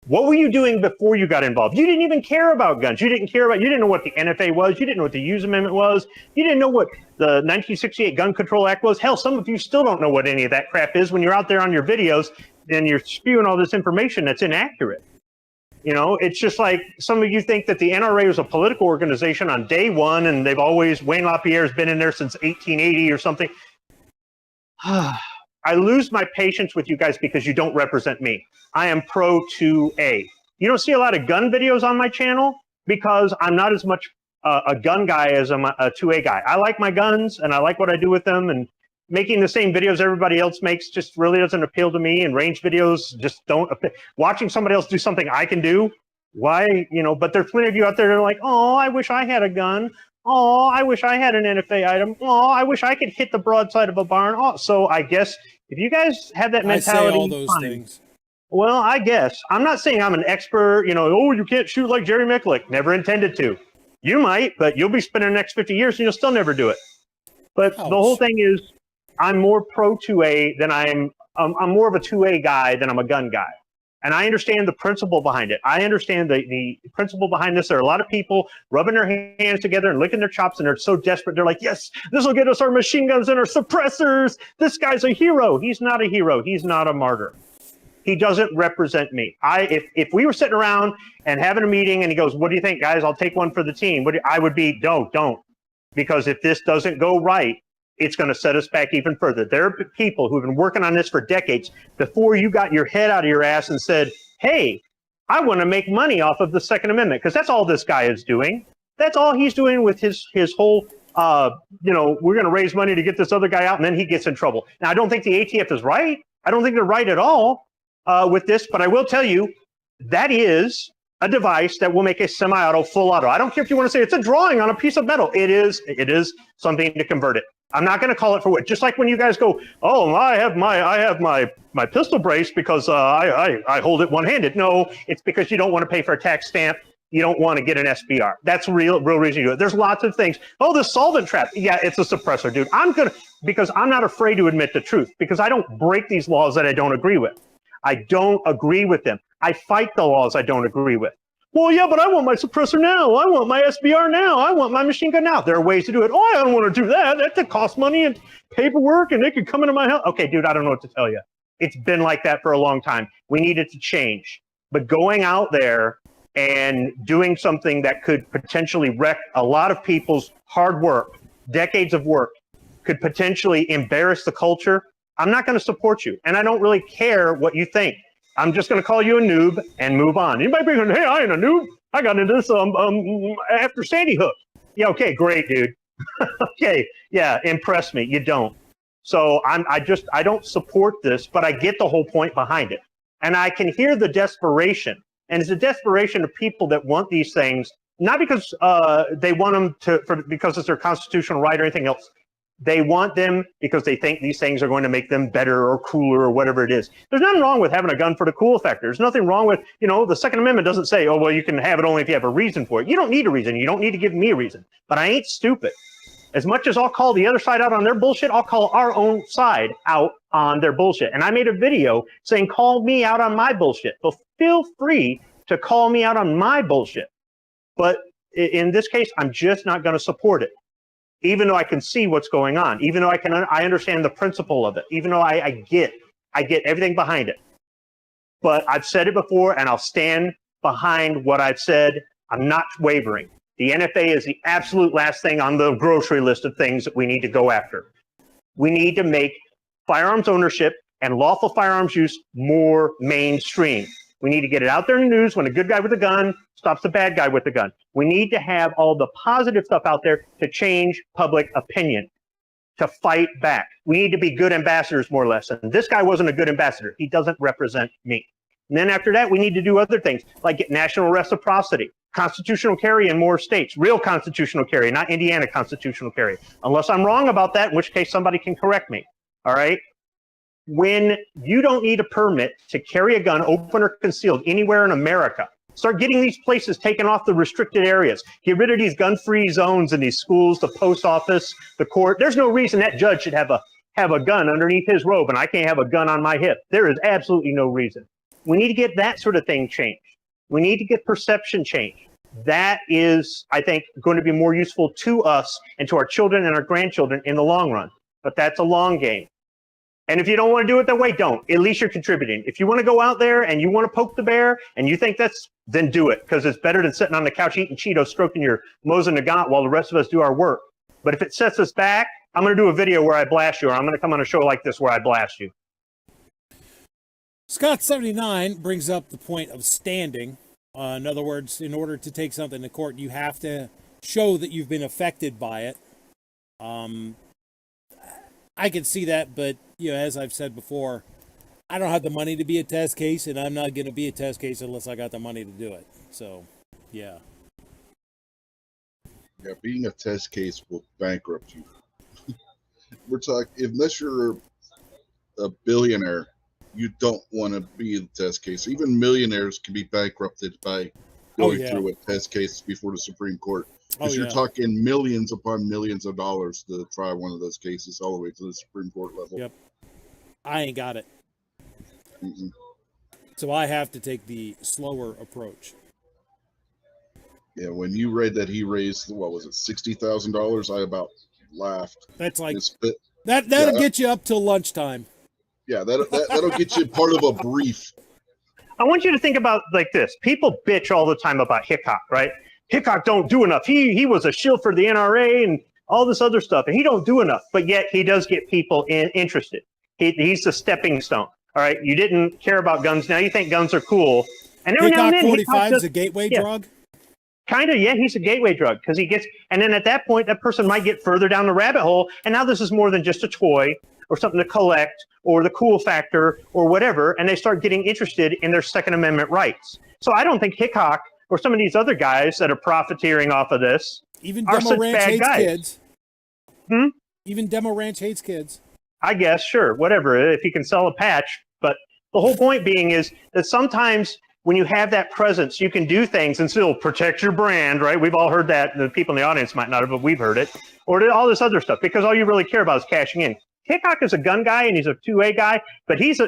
What were you doing before you got involved? You didn't even care about guns. You didn't know what the NFA was. You didn't know what the Hughes Amendment was. You didn't know what the 1968 Gun Control Act was. Hell, some of you still don't know what any of that crap is when you're out there on your videos and you're spewing all this information that's inaccurate. You know, it's just like some of you think that the NRA was a political organization on day one, and they've always... Wayne LaPierre's been in there since 1880 or something. I lose my patience with you guys because you don't represent me. I am pro 2A. You don't see a lot of gun videos on my channel because I'm not as much a gun guy as I'm a 2A guy. I like my guns and I like what I do with them, and making the same videos everybody else makes just really doesn't appeal to me, and range videos just don't appeal. Watching somebody else do something I can do, why, you know, but there's plenty of you out there that are like, oh, I wish I had a gun. Oh, I wish I had an NFA item. Oh, I wish I could hit the broadside of a barn. Oh, so I guess if you guys have that mentality, I say all those things. Well, I guess. I'm not saying I'm an expert, you know, oh, you can't shoot like Jerry Miculek. Never intended to. You might, but you'll be spending the next 50 years and you'll still never do it. But Ouch. The whole thing is I'm more pro 2A than I'm more of a 2A guy than I'm a gun guy. And I understand the principle behind it. I understand the principle behind this. There are a lot of people rubbing their hands together and licking their chops, and they're so desperate. They're like, yes, this will get us our machine guns and our suppressors. This guy's a hero. He's not a hero. He's not a martyr. He doesn't represent me. If we were sitting around and having a meeting and he goes, what do you think, guys? I'll take one for the team. I would be, don't. Because if this doesn't go right, it's going to set us back even further. There are people who've been working on this for decades before you got your head out of your ass and said, hey, I want to make money off of the Second Amendment, because that's all this guy is doing. That's all he's doing with his whole, you know, we're going to raise money to get this other guy out, and then he gets in trouble. Now, I don't think the ATF is right. I don't think they're right at all with this, but I will tell you that is a device that will make a semi-auto full auto. I don't care if you want to say it's a drawing on a piece of metal. It is something to convert it. I'm not going to call it for what. Just like when you guys go, oh, I have my pistol brace because I hold it one-handed. No, it's because you don't want to pay for a tax stamp. You don't want to get an SBR. That's real reason you do it. There's lots of things. Oh, the solvent trap. Yeah, it's a suppressor, dude. Because I'm not afraid to admit the truth, because I don't break these laws that I don't agree with. I don't agree with them. I fight the laws I don't agree with. Well, yeah, but I want my suppressor now. I want my SBR now. I want my machine gun now. There are ways to do it. Oh, I don't want to do that. That could cost money and paperwork, and they could come into my house. Okay, dude, I don't know what to tell you. It's been like that for a long time. We need it to change. But going out there and doing something that could potentially wreck a lot of people's hard work, decades of work, could potentially embarrass the culture, I'm not going to support you. And I don't really care what you think. I'm just going to call you a noob and move on. You might be going, hey, I ain't a noob. I got into this after Sandy Hook. Yeah, okay, great, dude. Okay, yeah, impress me. You don't. So I don't support this, but I get the whole point behind it. And I can hear the desperation And it's a desperation of people that want these things, not because they want them because it's their constitutional right or anything else. They want them because they think these things are going to make them better or cooler or whatever it is. There's nothing wrong with having a gun for the cool factor. There's nothing wrong with, the Second Amendment doesn't say, oh, well, you can have it only if you have a reason for it. You don't need a reason. You don't need to give me a reason. But I ain't stupid. As much as I'll call the other side out on their bullshit, I'll call our own side out on their bullshit. And I made a video saying, call me out on my bullshit. So feel free to call me out on my bullshit. But in this case, I'm just not going to support it. Even though I can see what's going on, even though I understand the principle of it, even though I get everything behind it. But I've said it before, and I'll stand behind what I've said. I'm not wavering. The NFA is the absolute last thing on the grocery list of things that we need to go after. We need to make firearms ownership and lawful firearms use more mainstream. We need to get it out there in the news when a good guy with a gun stops the bad guy with the gun. We need to have all the positive stuff out there to change public opinion, to fight back. We need to be good ambassadors, more or less. And this guy wasn't a good ambassador. He doesn't represent me. And then after that, we need to do other things, like get national reciprocity, constitutional carry in more states, real constitutional carry, not Indiana constitutional carry. Unless I'm wrong about that, in which case somebody can correct me. All right? When you don't need a permit to carry a gun, open or concealed, anywhere in America, start getting these places taken off the restricted areas. Get rid of these gun-free zones in these schools, the post office, the court. There's no reason that judge should have a gun underneath his robe and I can't have a gun on my hip. There is absolutely no reason. We need to get that sort of thing changed. We need to get perception changed. That is, I think, going to be more useful to us and to our children and our grandchildren in the long run. But that's a long game. And if you don't want to do it that way, don't. At least you're contributing. If you want to go out there and you want to poke the bear and you think then do it, because it's better than sitting on the couch eating Cheetos, stroking your Mosin Nagant while the rest of us do our work. But if it sets us back, I'm going to do a video where I blast you, or I'm going to come on a show like this where I blast you. Scott79 brings up the point of standing. In other words, in order to take something to court, you have to show that you've been affected by it. I can see that, but as I've said before, I don't have the money to be a test case, and I'm not going to be a test case unless I got the money to do it. So, yeah. Yeah, being a test case will bankrupt you. We're talking, unless you're a billionaire, you don't want to be the test case. Even millionaires can be bankrupted by going through a test case before the Supreme Court. Because you're talking millions upon millions of dollars to try one of those cases all the way to the Supreme Court level. Yep. I ain't got it. Mm-mm. So I have to take the slower approach. Yeah, when you read that he raised, what was it, $60,000, I about laughed. That's like, that'll get you up till lunchtime. Yeah, that'll get you part of a brief. I want you to think about like this. People bitch all the time about Hickok, right? Hickok don't do enough. He was a shield for the NRA and all this other stuff, and he don't do enough. But yet he does get people interested. He's a stepping stone. All right, you didn't care about guns. Now you think guns are cool. And every now and then, 45 is a gateway drug? Kind of, yeah, he's a gateway drug because he gets, and then at that point, that person might get further down the rabbit hole. And now this is more than just a toy or something to collect or the cool factor or whatever. And they start getting interested in their Second Amendment rights. So I don't think Hickok or some of these other guys that are profiteering off of this even are Demo such Ranch bad hates guys. Kids. Even Demo Ranch hates kids. I guess, sure, whatever, if you can sell a patch. But the whole point being is that sometimes when you have that presence, you can do things and still protect your brand, right? We've all heard that. The people in the audience might not have, but we've heard it. Or all this other stuff, because all you really care about is cashing in. Hickok is a gun guy and he's a 2A guy, but he's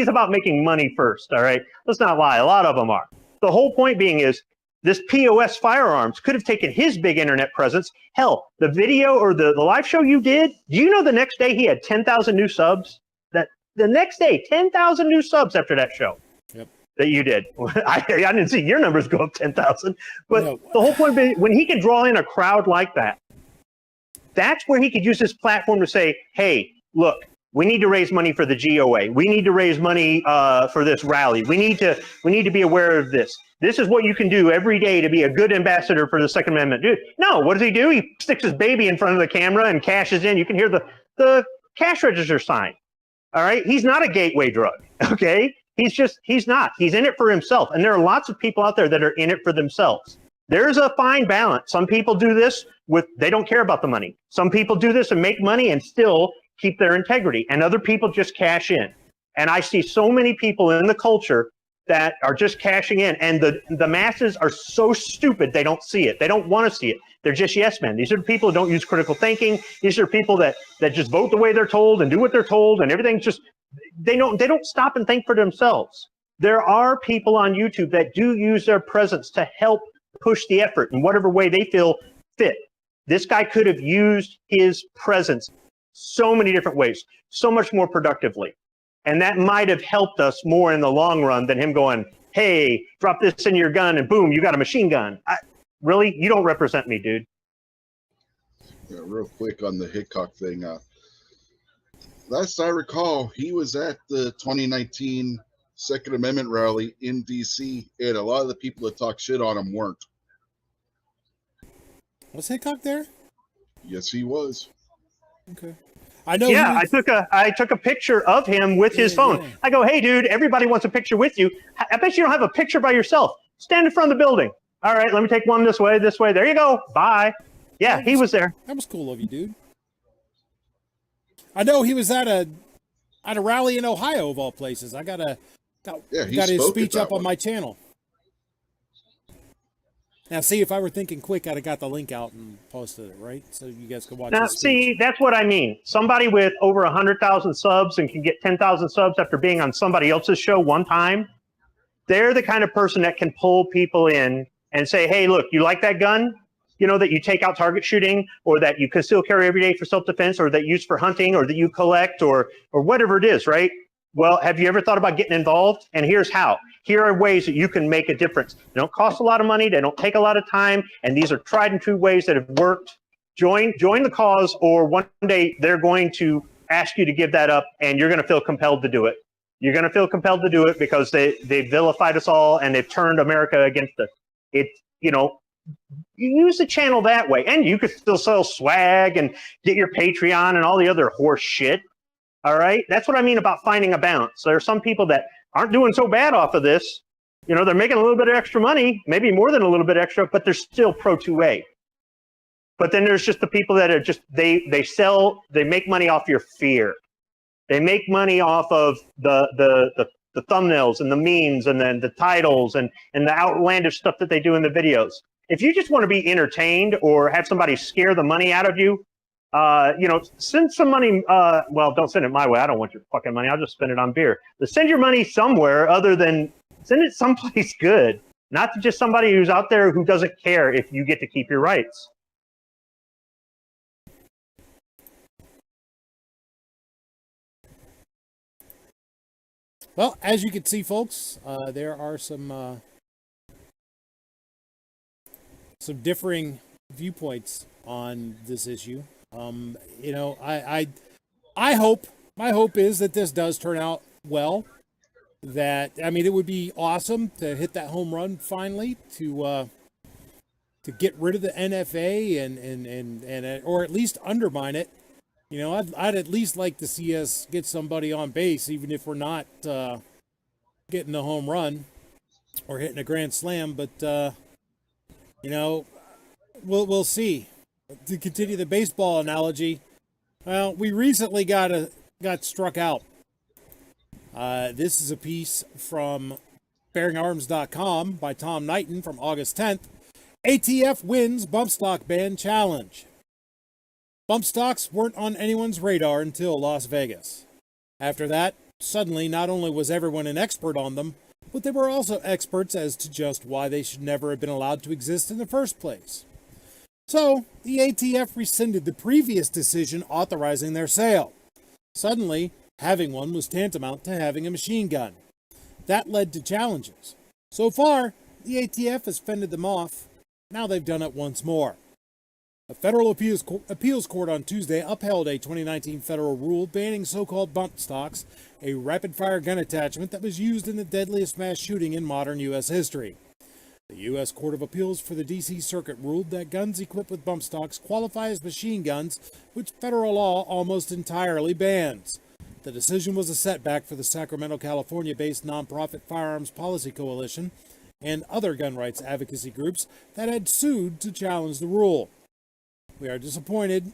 about making money first, all right? Let's not lie. A lot of them are. The whole point being is this POS Firearms could have taken his big internet presence. Hell, the video or the live show you did, do you know the next day he had 10,000 new subs? The next day, 10,000 new subs after that show that you did. I didn't see your numbers go up 10,000. But the whole point being, when he could draw in a crowd like that, that's where he could use his platform to say, hey, look, we need to raise money for the GOA. We need to raise money for this rally. We need to be aware of this. This is what you can do every day to be a good ambassador for the Second Amendment. Dude, no, what does he do? He sticks his baby in front of the camera and cashes in. You can hear the cash register sign. All right? He's not a gateway drug, okay? He's not. He's in it for himself. And there are lots of people out there that are in it for themselves. There's a fine balance. Some people do this they don't care about the money. Some people do this and make money and still keep their integrity. And other people just cash in. And I see so many people in the culture that are just cashing in. And the masses are so stupid, they don't see it. They don't want to see it. They're just yes men. These are the people who don't use critical thinking. These are people that just vote the way they're told and do what they're told, and everything's just, they don't stop and think for themselves. There are people on YouTube that do use their presence to help push the effort in whatever way they feel fit. This guy could have used his presence so many different ways, so much more productively. And that might have helped us more in the long run than him going, hey, drop this in your gun and boom, you got a machine gun. Really? You don't represent me, dude. Yeah, real quick on the Hickok thing. Last I recall, he was at the 2019 Second Amendment rally in D.C., and a lot of the people that talk shit on him weren't. Was Hickok there? Yes, he was. Okay. I know. Yeah, I took a picture of him with his phone. Yeah. I go, hey, dude, everybody wants a picture with you. I bet you don't have a picture by yourself. Stand in front of the building. All right, let me take one this way. There you go. Bye. Yeah, he was there. That was cool of you, dude. I know he was at a rally in Ohio, of all places. I got his speech up on my channel. Now, see, if I were thinking quick, I'd have got the link out and posted it, right? So you guys could watch it. Now, see, that's what I mean. Somebody with over 100,000 subs and can get 10,000 subs after being on somebody else's show one time, they're the kind of person that can pull people in and say, hey, look, you like that gun? You know, that you take out target shooting, or that you conceal carry every day for self-defense, or that you use for hunting, or that you collect, or whatever it is, right? Well, have you ever thought about getting involved? And here's how. Here are ways that you can make a difference. They don't cost a lot of money. They don't take a lot of time. And these are tried and true ways that have worked. Join the cause, or one day they're going to ask you to give that up, and you're going to feel compelled to do it. You're going to feel compelled to do it because they vilified us all, and they've turned America against us. You use the channel that way. And you could still sell swag and get your Patreon and all the other horse shit. All right? That's what I mean about finding a balance. There are some people that aren't doing so bad off of this. You know, they're making a little bit of extra money, maybe more than a little bit extra, but they're still pro 2A. But then there's just the people that are just, they make money off your fear. They make money off of the thumbnails and the memes and then the titles and the outlandish stuff that they do in the videos. If you just want to be entertained or have somebody scare the money out of you, send some money. Well, don't send it my way. I don't want your fucking money. I'll just spend it on beer. But send your money somewhere other than send it someplace good, not to just somebody who's out there who doesn't care if you get to keep your rights. Well, as you can see, folks, there are some differing viewpoints on this issue. I hope, my hope is that this does turn out well. It would be awesome to hit that home run finally to get rid of the NFA and or at least undermine it. You know, I'd at least like to see us get somebody on base, even if we're not getting a home run or hitting a grand slam. But we'll see. To continue the baseball analogy, well, we recently got struck out. This is a piece from BearingArms.com by Tom Knighton from August 10th. ATF wins bump stock ban challenge. Bump stocks weren't on anyone's radar until Las Vegas. After that, suddenly not only was everyone an expert on them, but they were also experts as to just why they should never have been allowed to exist in the first place. So, the ATF rescinded the previous decision authorizing their sale. Suddenly, having one was tantamount to having a machine gun. That led to challenges. So far, the ATF has fended them off. Now they've done it once more. A federal appeals court on Tuesday upheld a 2019 federal rule banning so-called bump stocks, a rapid-fire gun attachment that was used in the deadliest mass shooting in modern U.S. history. The U.S. Court of Appeals for the D.C. Circuit ruled that guns equipped with bump stocks qualify as machine guns, which federal law almost entirely bans. The decision was a setback for the Sacramento, California-based nonprofit Firearms Policy Coalition and other gun rights advocacy groups that had sued to challenge the rule. We are disappointed,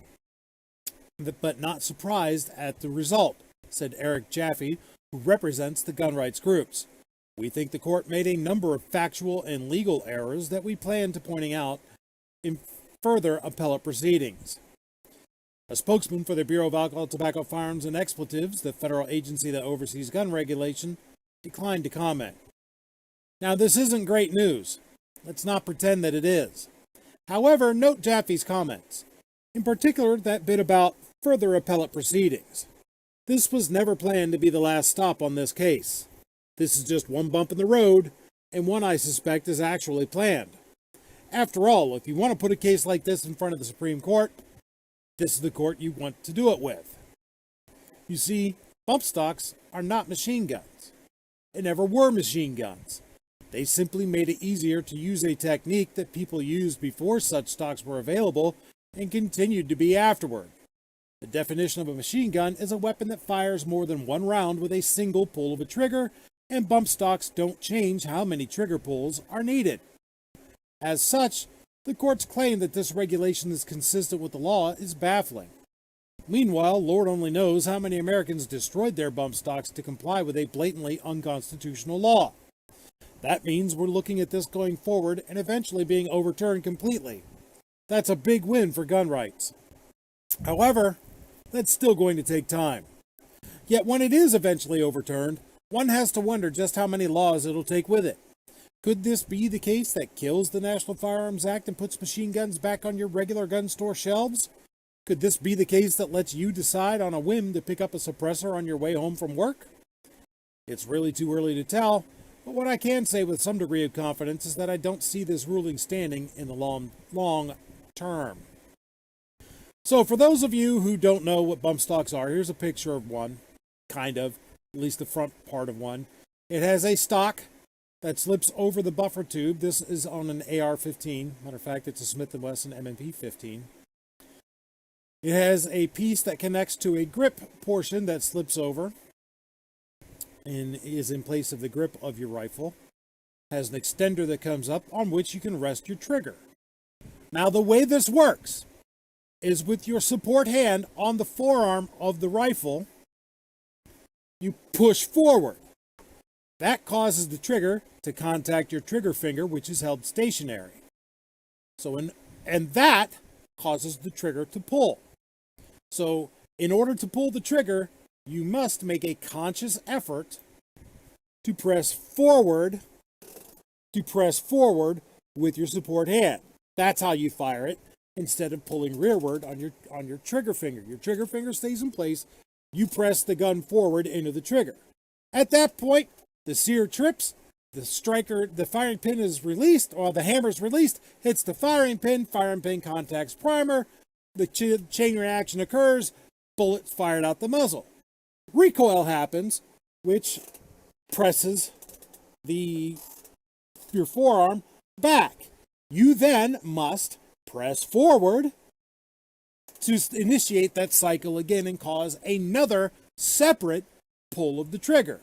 but not surprised at the result, said Eric Jaffe, who represents the gun rights groups. We think the court made a number of factual and legal errors that we plan to pointing out in further appellate proceedings. A spokesman for the Bureau of Alcohol, Tobacco, Firearms, and Explosives, the federal agency that oversees gun regulation, declined to comment. Now, this isn't great news. Let's not pretend that it is. However, note Jaffe's comments, in particular that bit about further appellate proceedings. This was never planned to be the last stop on this case. This is just one bump in the road, and one I suspect is actually planned. After all, if you want to put a case like this in front of the Supreme Court, this is the court you want to do it with. You see, bump stocks are not machine guns. They never were machine guns. They simply made it easier to use a technique that people used before such stocks were available and continued to be afterward. The definition of a machine gun is a weapon that fires more than one round with a single pull of a trigger, and bump stocks don't change how many trigger pulls are needed. As such, the court's claim that this regulation is consistent with the law is baffling. Meanwhile, Lord only knows how many Americans destroyed their bump stocks to comply with a blatantly unconstitutional law. That means we're looking at this going forward and eventually being overturned completely. That's a big win for gun rights. However, that's still going to take time. Yet when it is eventually overturned, one has to wonder just how many laws it'll take with it. Could this be the case that kills the National Firearms Act and puts machine guns back on your regular gun store shelves? Could this be the case that lets you decide on a whim to pick up a suppressor on your way home from work? It's really too early to tell, but what I can say with some degree of confidence is that I don't see this ruling standing in the long term. So for those of you who don't know what bump stocks are, here's a picture of one, kind of, at least the front part of one. It has a stock that slips over the buffer tube. This is on an AR-15. Matter of fact, it's a Smith & Wesson M&P-15. It has a piece that connects to a grip portion that slips over and is in place of the grip of your rifle. It has an extender that comes up on which you can rest your trigger. Now, the way this works is with your support hand on the forearm of the rifle, you push forward. That causes the trigger to contact your trigger finger, which is held stationary. And that causes the trigger to pull. So, in order to pull the trigger, you must make a conscious effort to press forward with your support hand. That's how you fire it, instead of pulling rearward on your trigger finger. Your trigger finger stays in place. You press the gun forward into the trigger. At that point, the sear trips, the firing pin is released, or the hammer is released, hits the firing pin contacts primer, the chain reaction occurs, bullets fired out the muzzle. Recoil happens, which presses your forearm back. You then must press forward to initiate that cycle again and cause another separate pull of the trigger.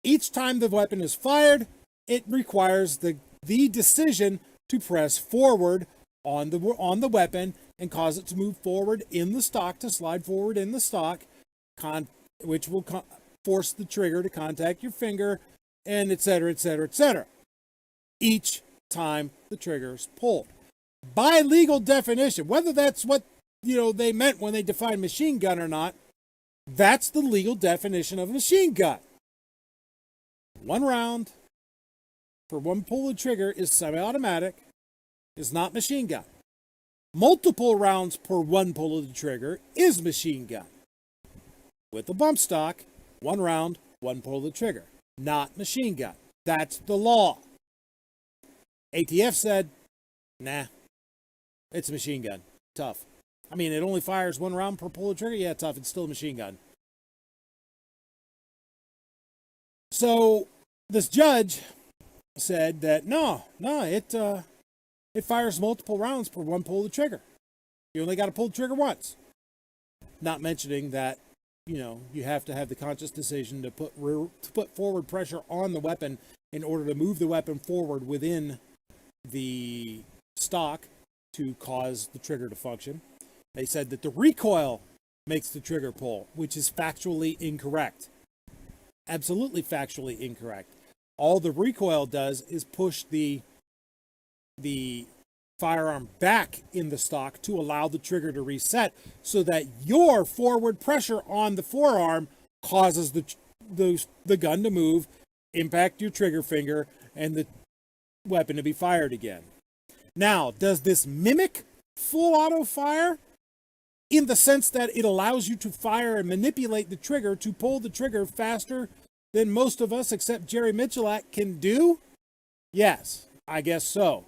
Each time the weapon is fired, it requires the decision to press forward on the weapon and cause it to move forward in the stock, to slide forward in the stock, which will force the trigger to contact your finger, and etc., etc., etc. Each time the trigger is pulled. By legal definition, whether that's what they meant when they defined machine gun or not, that's the legal definition of a machine gun. One round for one pull of the trigger is semi-automatic, is not machine gun. Multiple rounds per one pull of the trigger is machine gun. With the bump stock, one round, one pull of the trigger, not machine gun. That's the law. ATF said, nah, it's a machine gun. Tough. I mean, it only fires one round per pull of trigger? Yeah, tough. It's still a machine gun. So, this judge said that, no, it fires multiple rounds per one pull of the trigger. You only got to pull the trigger once. Not mentioning that you have to have the conscious decision to put forward pressure on the weapon in order to move the weapon forward within the stock to cause the trigger to function. They said that the recoil makes the trigger pull, which is factually incorrect. Absolutely factually incorrect. All the recoil does is push the firearm back in the stock to allow the trigger to reset, so that your forward pressure on the forearm causes the gun to move, impact your trigger finger, and the weapon to be fired again. Now, does this mimic full auto fire in the sense that it allows you to fire and manipulate the trigger to pull the trigger faster than most of us, except Jerry Michalak, can do? Yes, I guess so.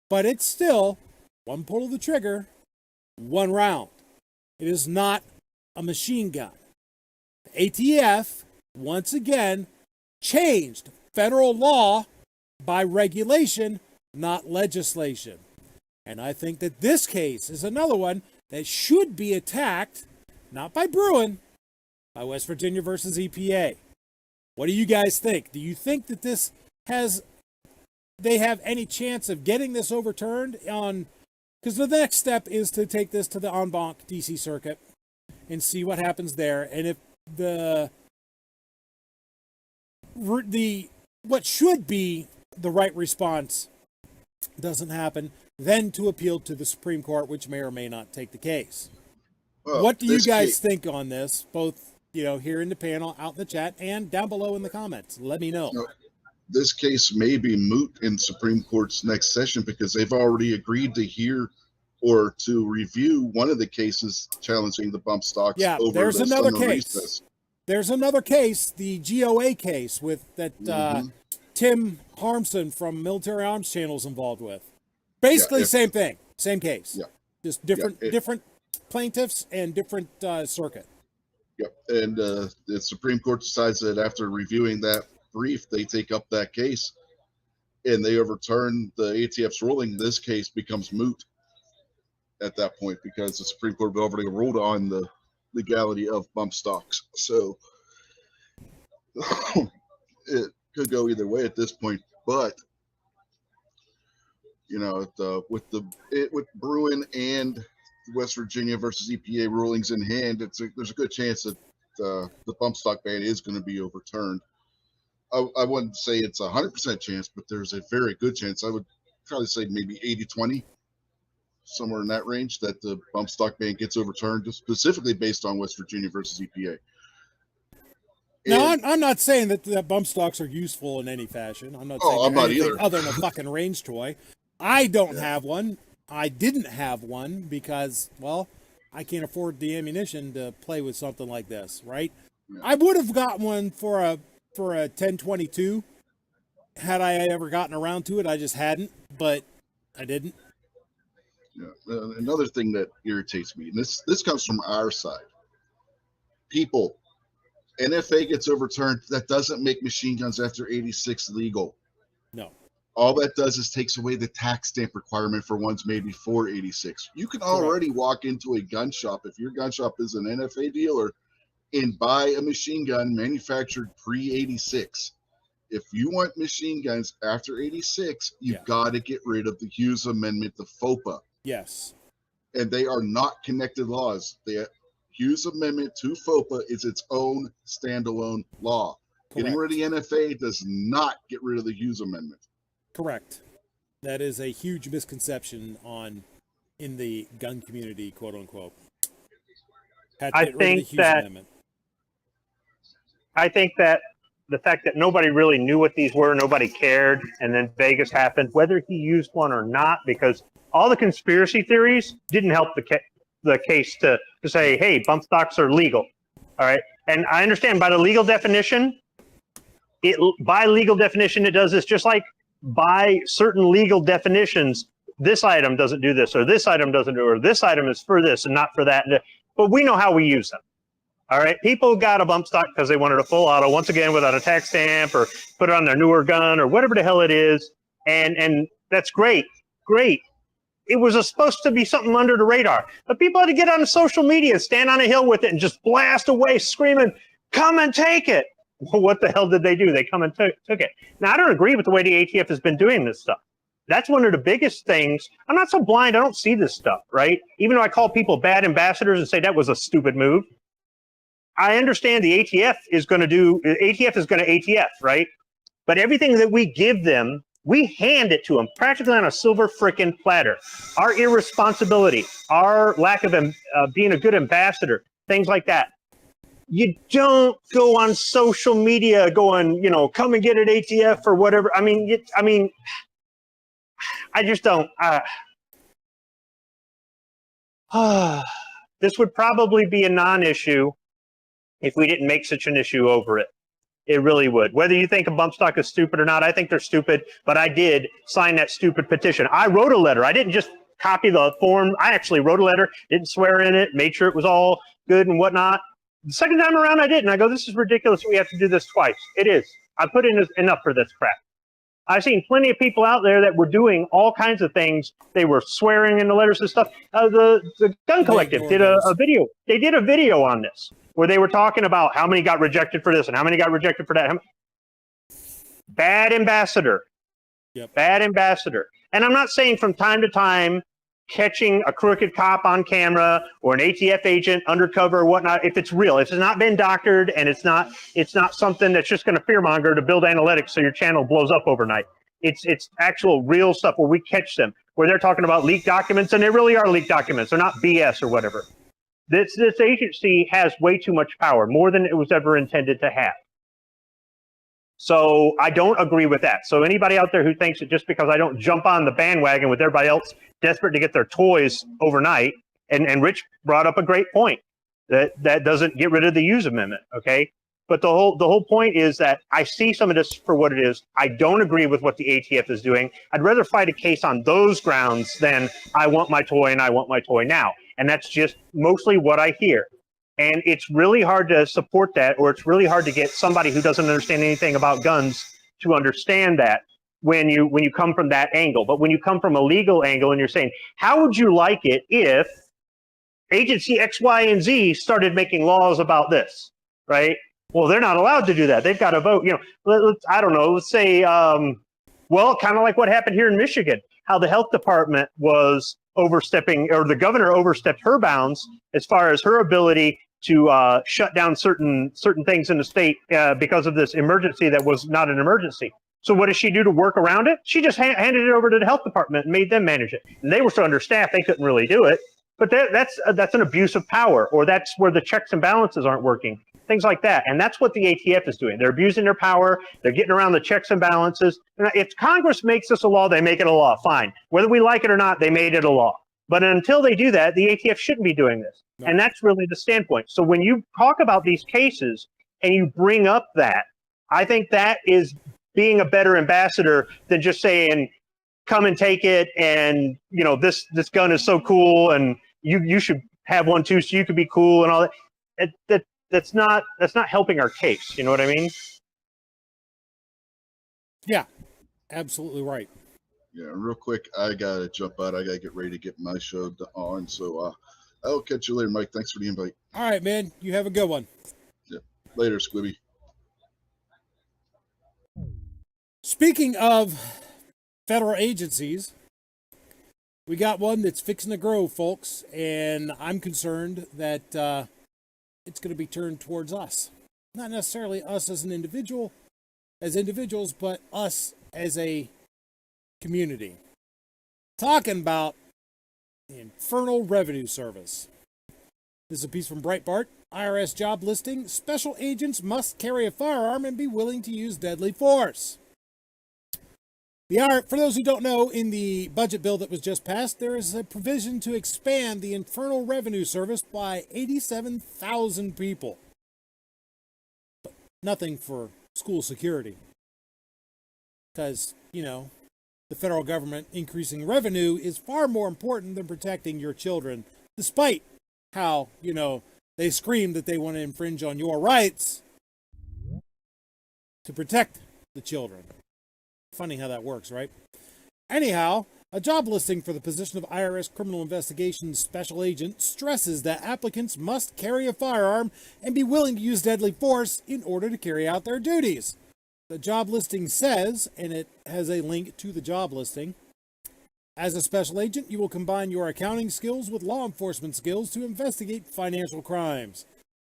But it's still one pull of the trigger, one round. It is not a machine gun. The ATF, once again, changed federal law by regulation, not legislation. And I think that this case is another one that should be attacked, not by Bruin, by West Virginia versus EPA. What do you guys think? Do you think that they have any chance of getting this overturned on, because the next step is to take this to the en banc DC circuit and see what happens there. And if what should be the right response doesn't happen, then to appeal to the Supreme Court, which may or may not take the case. Well, what do you guys think on this, both here in the panel, out in the chat, and down below in the comments? Let me know. This case may be moot in Supreme Court's next session because they've already agreed to hear or to review one of the cases challenging the bump stocks. Yeah, over there's the another summer case. Recess. There's another case, the GOA case with that Tim Harmson from Military Arms Channel is involved with. Basically, same thing, same case. Yeah. Just different plaintiffs and different circuit. Yep. And the Supreme Court decides that after reviewing that brief, they take up that case and they overturn the ATF's ruling. This case becomes moot at that point because the Supreme Court already ruled on the legality of bump stocks. So it could go either way at this point. But with Bruin and West Virginia versus EPA rulings in hand, there's a good chance that the bump stock ban is going to be overturned. I wouldn't say it's 100% chance, but there's a very good chance. I would probably say maybe 80-20, somewhere in that range, that the bump stock ban gets overturned, just specifically based on West Virginia versus EPA. Now, I'm not saying that bump stocks are useful in any fashion. I'm not saying anything other than a fucking range toy. I don't have one. I didn't have one because, well, I can't afford the ammunition to play with something like this, right? Yeah. I would have got one for a 1022 had I ever gotten around to it. I just hadn't, but I didn't. Yeah. Another thing that irritates me, and this comes from our side. People, NFA gets overturned. That doesn't make machine guns after 86 legal. No. All that does is takes away the tax stamp requirement for ones made before 86. You can already walk into a gun shop, if your gun shop is an NFA dealer, and buy a machine gun manufactured pre-86. If you want machine guns after 86, you've got to get rid of the Hughes Amendment, the FOPA. Yes. And they are not connected laws. The Hughes Amendment to FOPA is its own standalone law. Correct. Getting rid of the NFA does not get rid of the Hughes Amendment. Correct. That is a huge misconception in the gun community, quote unquote. I think that the fact that nobody really knew what these were, nobody cared, and then Vegas happened, whether he used one or not, because all the conspiracy theories didn't help the case to say, hey, bump stocks are legal. All right. And I understand by the legal definition, it does this, just like by certain legal definitions, this item doesn't do this, or this item doesn't do, or this item is for this and not for that. But we know how we use them. All right. People got a bump stock because they wanted a full auto, once again, without a tax stamp, or put it on their newer gun, or whatever the hell it is. And that's great. Great. it was supposed to be something under the radar. But people had to get on social media, stand on a hill with it, and just blast away screaming, come and take it. Well, what the hell did they do? They come and took it. Now, I don't agree with the way the ATF has been doing this stuff. That's one of the biggest things. I'm not so blind. I don't see this stuff, right? Even though I call people bad ambassadors and say that was a stupid move. I understand the ATF is going to ATF, right? But everything that we give them, we hand it to them practically on a silver frickin' platter. Our irresponsibility, our lack of being a good ambassador, things like that. You don't go on social media going, come and get it ATF or whatever. I mean, I just don't. This would probably be a non-issue if we didn't make such an issue over it. It really would. Whether you think a bump stock is stupid or not, I think they're stupid, but I did sign that stupid petition. I wrote a letter. I didn't just copy the form. I actually wrote a letter, didn't swear in it, made sure it was all good and whatnot. The second time around, I didn't. I go, this is ridiculous. We have to do this twice. It is. I put in enough for this crap. I've seen plenty of people out there that were doing all kinds of things. They were swearing in the letters and stuff. The Gun Collective did a video. They did a video on this where they were talking about how many got rejected for this and how many got rejected for that. Bad ambassador. Yep. Bad ambassador. And I'm not saying from time to time catching a crooked cop on camera or an ATF agent undercover or whatnot, if it's real, if it's not been doctored and it's not something that's just going to fearmonger to build analytics so your channel blows up overnight. It's actual real stuff where we catch them, where they're talking about leaked documents, and they really are leaked documents. They're not BS or whatever. This agency has way too much power, more than it was ever intended to have. So I don't agree with that. So anybody out there who thinks that just because I don't jump on the bandwagon with everybody else desperate to get their toys overnight, and Rich brought up a great point, that doesn't get rid of the Hughes Amendment, okay? But the whole point is that I see some of this for what it is. I don't agree with what the ATF is doing. I'd rather fight a case on those grounds than I want my toy and I want my toy now. And that's just mostly what I hear. And it's really hard to support that, or it's really hard to get somebody who doesn't understand anything about guns to understand that when you come from that angle. But when you come from a legal angle and you're saying, how would you like it if agency X, Y, and Z started making laws about this, right? Well, they're not allowed to do that. They've got to vote. I don't know. Let's say, well, kind of like what happened here in Michigan, how the health department was overstepping, or the governor overstepped her bounds as far as her ability to shut down certain things in the state because of this emergency that was not an emergency. So what does she do to work around it? She just handed it over to the health department and made them manage it. And they were so understaffed they couldn't really do it. But that's an abuse of power, or that's where the checks and balances aren't working, things like that. And that's what the ATF is doing. They're abusing their power. They're getting around the checks and balances. If Congress makes this a law, they make it a law. Fine. Whether we like it or not, they made it a law. But until they do that, the ATF shouldn't be doing this. No. And that's really the standpoint. So when you talk about these cases and you bring up that, I think that is being a better ambassador than just saying, come and take it, and this gun is so cool, and you should have one too, so you could be cool and all that. That's not helping our case. You know what I mean? Yeah, absolutely right. Yeah, real quick, I gotta jump out. I gotta get ready to get my show on. So I'll catch you later, Mike. Thanks for the invite. All right, man. You have a good one. Yeah. Later, Squibby. Speaking of federal agencies, we got one that's fixing to grow, folks, and I'm concerned that it's going to be turned towards us. Not necessarily us as individuals, but us as a community. Talking about the Infernal Revenue Service. This is a piece from Breitbart. IRS job listing: special agents must carry a firearm and be willing to use deadly force. For those who don't know, in the budget bill that was just passed, there is a provision to expand the Infernal Revenue Service by 87,000 people. But nothing for school security. Because, the federal government increasing revenue is far more important than protecting your children, despite how, they scream that they want to infringe on your rights to protect the children. Funny how that works, right? Anyhow, A job listing for the position of IRS Criminal Investigations Special Agent stresses that applicants must carry a firearm and be willing to use deadly force in order to carry out their duties. The job listing says, and it has a link to the job listing, as a special agent, you will combine your accounting skills with law enforcement skills to investigate financial crimes.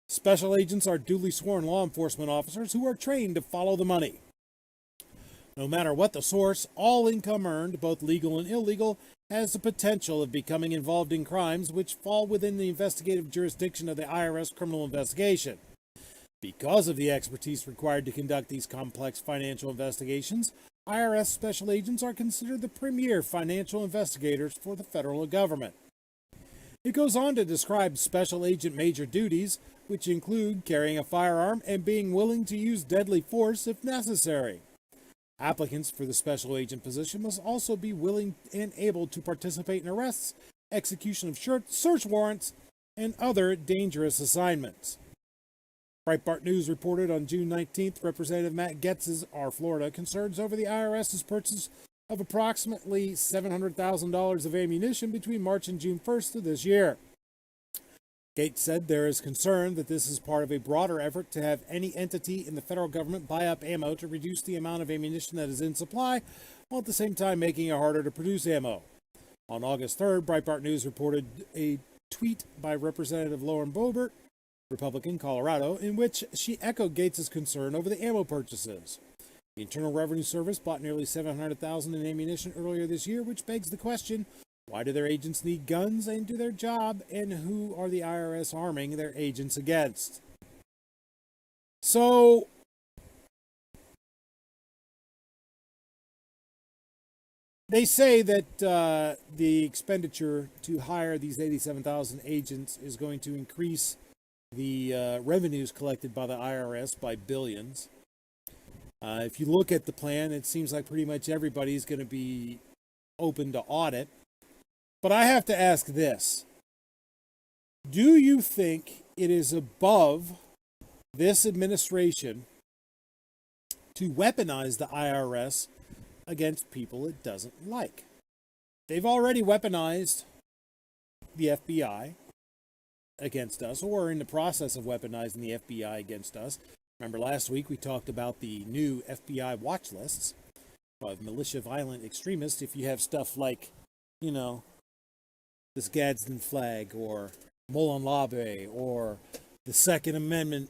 Special agents are duly sworn law enforcement officers who are trained to follow the money. No matter what the source, all income earned, both legal and illegal, has the potential of becoming involved in crimes which fall within the investigative jurisdiction of the IRS criminal investigation. Because of the expertise required to conduct these complex financial investigations, IRS special agents are considered the premier financial investigators for the federal government. It goes on to describe special agent major duties, which include carrying a firearm and being willing to use deadly force if necessary. Applicants for the special agent position must also be willing and able to participate in arrests, execution of search warrants, and other dangerous assignments. Breitbart News reported on June 19th, Representative Matt Gaetz's, Florida, concerns over the IRS's purchase of approximately $700,000 of ammunition between March and June 1st of this year. Gaetz said there is concern that this is part of a broader effort to have any entity in the federal government buy up ammo to reduce the amount of ammunition that is in supply, while at the same time making it harder to produce ammo. On August 3rd, Breitbart News reported a tweet by Representative Lauren Boebert, Republican, Colorado, in which she echoed Gaetz's concern over the ammo purchases. The Internal Revenue Service bought nearly $700,000 in ammunition earlier this year, which begs the question, why do their agents need guns and do their job, and who are the IRS arming their agents against? So, they say that the expenditure to hire these 87,000 agents is going to increase the revenues collected by the IRS by billions. If you look at the plan, it seems like pretty much everybody's going to be open to audit. But I have to ask this. Do you think it is above this administration to weaponize the IRS against people it doesn't like? They've already weaponized the FBI against us, or are in the process of weaponizing the FBI against us. Remember last week we talked about the new FBI watch lists of militia violent extremists. If you have stuff like, this Gadsden flag, or Molon Labe, or the Second Amendment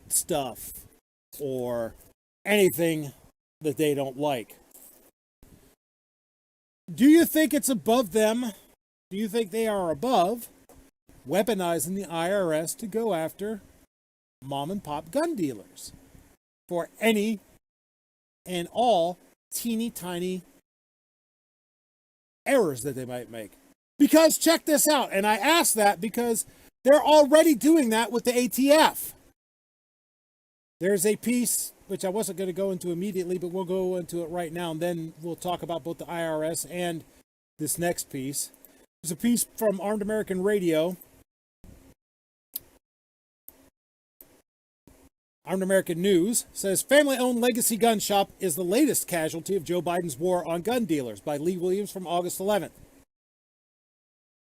stuff, or anything that they don't like. Do you think it's above them? Do you think they are above weaponizing the IRS to go after mom and pop gun dealers for any and all teeny tiny errors that they might make? Because check this out, and I ask that because they're already doing that with the ATF. There's a piece, which I wasn't going to go into immediately, but we'll go into it right now, and then we'll talk about both the IRS and this next piece. There's a piece from Armed American Radio. Armed American News says, family-owned Legacy Gun Shop is the latest casualty of Joe Biden's war on gun dealers, by Lee Williams from August 11th.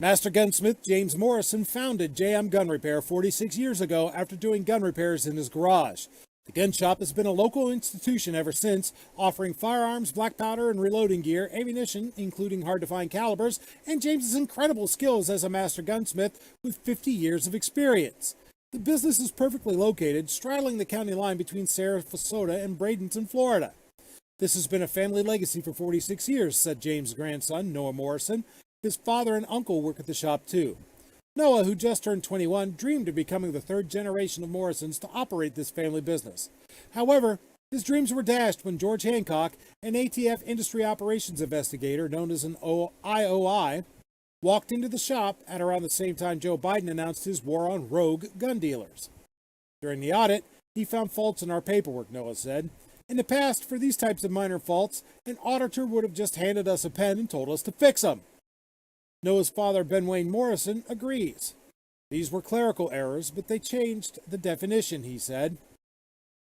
Master gunsmith James Morrison founded JM Gun Repair 46 years ago after doing gun repairs in his garage. The gun shop has been a local institution ever since, offering firearms, black powder, and reloading gear, ammunition, including hard-to-find calibers, and James's incredible skills as a master gunsmith with 50 years of experience. The business is perfectly located, straddling the county line between Sarasota and Bradenton, Florida. This has been a family legacy for 46 years, said James' grandson, Noah Morrison. His father and uncle work at the shop, too. Noah, who just turned 21, dreamed of becoming the third generation of Morrisons to operate this family business. However, his dreams were dashed when George Hancock, an ATF industry operations investigator known as an IOI, walked into the shop at around the same time Joe Biden announced his war on rogue gun dealers. During the audit, he found faults in our paperwork, Noah said. In the past, for these types of minor faults, an auditor would have just handed us a pen and told us to fix them. Noah's father, Ben Wayne Morrison, agrees. These were clerical errors, but they changed the definition, he said.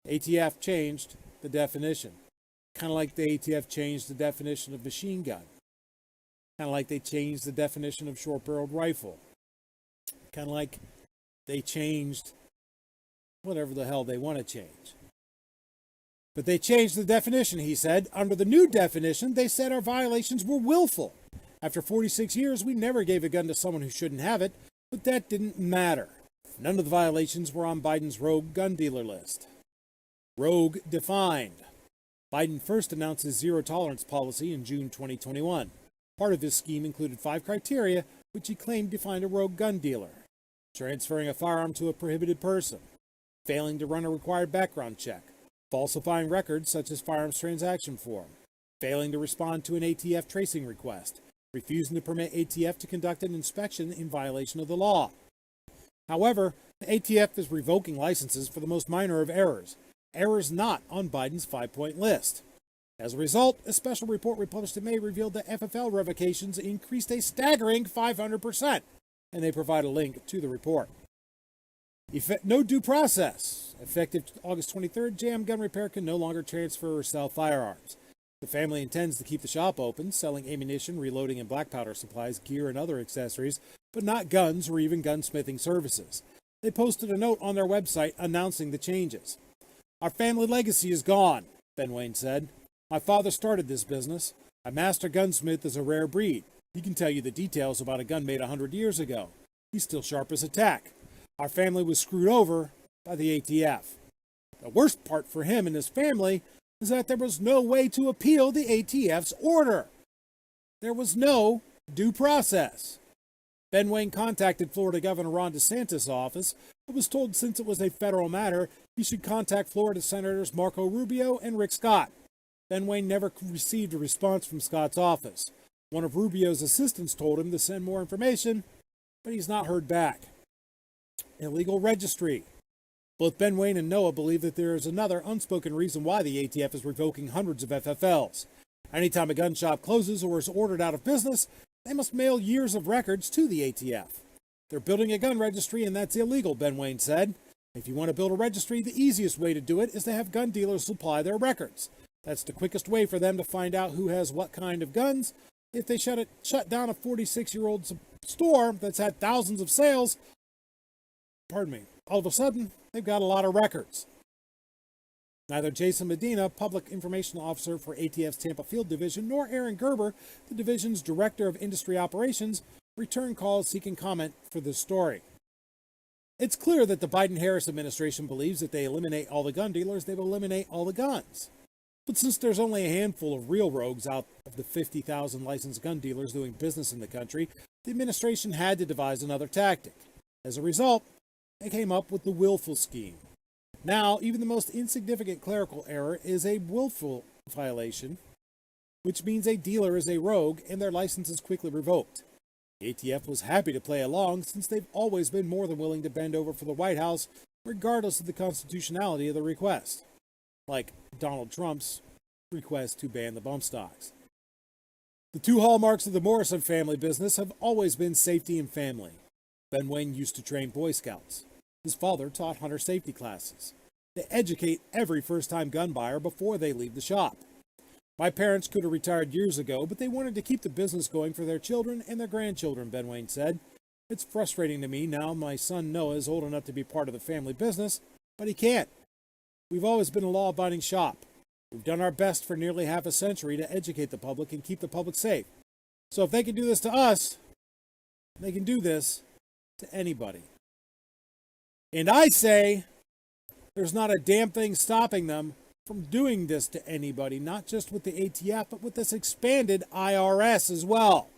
ATF changed the definition. Kind of like the ATF changed the definition of machine gun. Kind of like they changed the definition of short-barreled rifle. Kind of like they changed whatever the hell they want to change. But they changed the definition, he said. Under the new definition, they said our violations were willful. After 46 years, we never gave a gun to someone who shouldn't have it, but that didn't matter. None of the violations were on Biden's rogue gun dealer list. Rogue defined. Biden first announced his zero-tolerance policy in June 2021. Part of his scheme included 5 criteria, which he claimed defined a rogue gun dealer: transferring a firearm to a prohibited person, failing to run a required background check, falsifying records such as firearms transaction form, failing to respond to an ATF tracing request, refusing to permit ATF to conduct an inspection in violation of the law. However, the ATF is revoking licenses for the most minor of errors not on Biden's 5-point list. As a result, a special report we published in May revealed that FFL revocations increased a staggering 500%, and they provide a link to the report. No due process. Effective August 23rd, JM Gun Repair can no longer transfer or sell firearms. The family intends to keep the shop open, selling ammunition, reloading and black powder supplies, gear, and other accessories, but not guns or even gunsmithing services. They posted a note on their website announcing the changes. Our family legacy is gone, Ben Wayne said. My father started this business. A master gunsmith is a rare breed. He can tell you the details about a gun made 100 years ago. He's still sharp as a tack. Our family was screwed over by the ATF. The worst part for him and his family is that there was no way to appeal the ATF's order. There was no due process. Ben Wayne contacted Florida Governor Ron DeSantis' office, but was told since it was a federal matter, he should contact Florida Senators Marco Rubio and Rick Scott. Ben Wayne never received a response from Scott's office. One of Rubio's assistants told him to send more information, but he's not heard back. Illegal registry. Both Ben Wayne and Noah believe that there is another unspoken reason why the ATF is revoking hundreds of FFLs. Anytime a gun shop closes or is ordered out of business, they must mail years of records to the ATF. They're building a gun registry, and that's illegal, Ben Wayne said. If you want to build a registry, the easiest way to do it is to have gun dealers supply their records. That's the quickest way for them to find out who has what kind of guns. If they shut down a 46-year-old store that's had thousands of sales, all of a sudden, they've got a lot of records. Neither Jason Medina, Public Information Officer for ATF's Tampa Field Division, nor Aaron Gerber, the division's Director of Industry Operations, returned calls seeking comment for this story. It's clear that the Biden-Harris administration believes that they eliminate all the gun dealers, they will eliminate all the guns. But since there's only a handful of real rogues out of the 50,000 licensed gun dealers doing business in the country, the administration had to devise another tactic. As a result, they came up with the willful scheme. Now, even the most insignificant clerical error is a willful violation, which means a dealer is a rogue and their license is quickly revoked. The ATF was happy to play along since they've always been more than willing to bend over for the White House, regardless of the constitutionality of the request. Like Donald Trump's request to ban the bump stocks. The two hallmarks of the Morrison family business have always been safety and family. Ben Wayne used to train Boy Scouts. His father taught hunter safety classes. They educate every first-time gun buyer before they leave the shop. My parents could have retired years ago, but they wanted to keep the business going for their children and their grandchildren, Ben Wayne said. It's frustrating to me now my son Noah is old enough to be part of the family business, but he can't. We've always been a law-abiding shop. We've done our best for nearly half a century to educate the public and keep the public safe. So if they can do this to us, they can do this to anybody. And I say there's not a damn thing stopping them from doing this to anybody, not just with the ATF, but with this expanded IRS as well.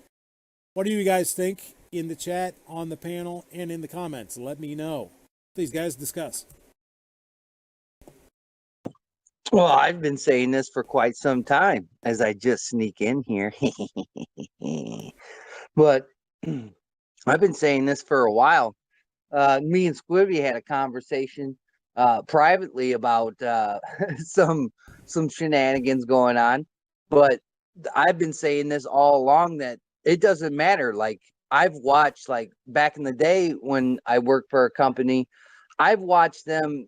What do you guys think in the chat, on the panel, and in the comments? Let me know. Please, guys, discuss. Well, I've been saying this for quite some time as I just sneak in here. But I've been saying this for a while. Me and Squibby had a conversation privately about some shenanigans going on. But I've been saying this all along that it doesn't matter. Like, I've watched, like, back in the day when I worked for a company, I've watched them,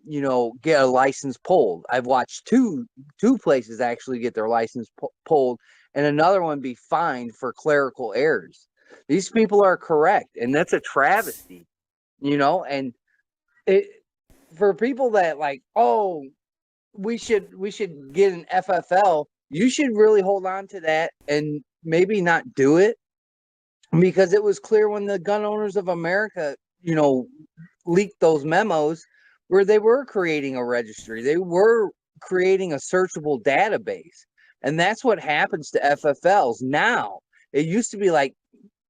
get a license pulled. I've watched two places actually get their license pulled, and another one be fined for clerical errors. These people are correct, and that's a travesty, and it for people that like, oh, we should get an FFL. You should really hold on to that and maybe not do it, because it was clear when the Gun Owners of America, leaked those memos where they were creating a registry. They were creating a searchable database. And that's what happens to FFLs now. It used to be like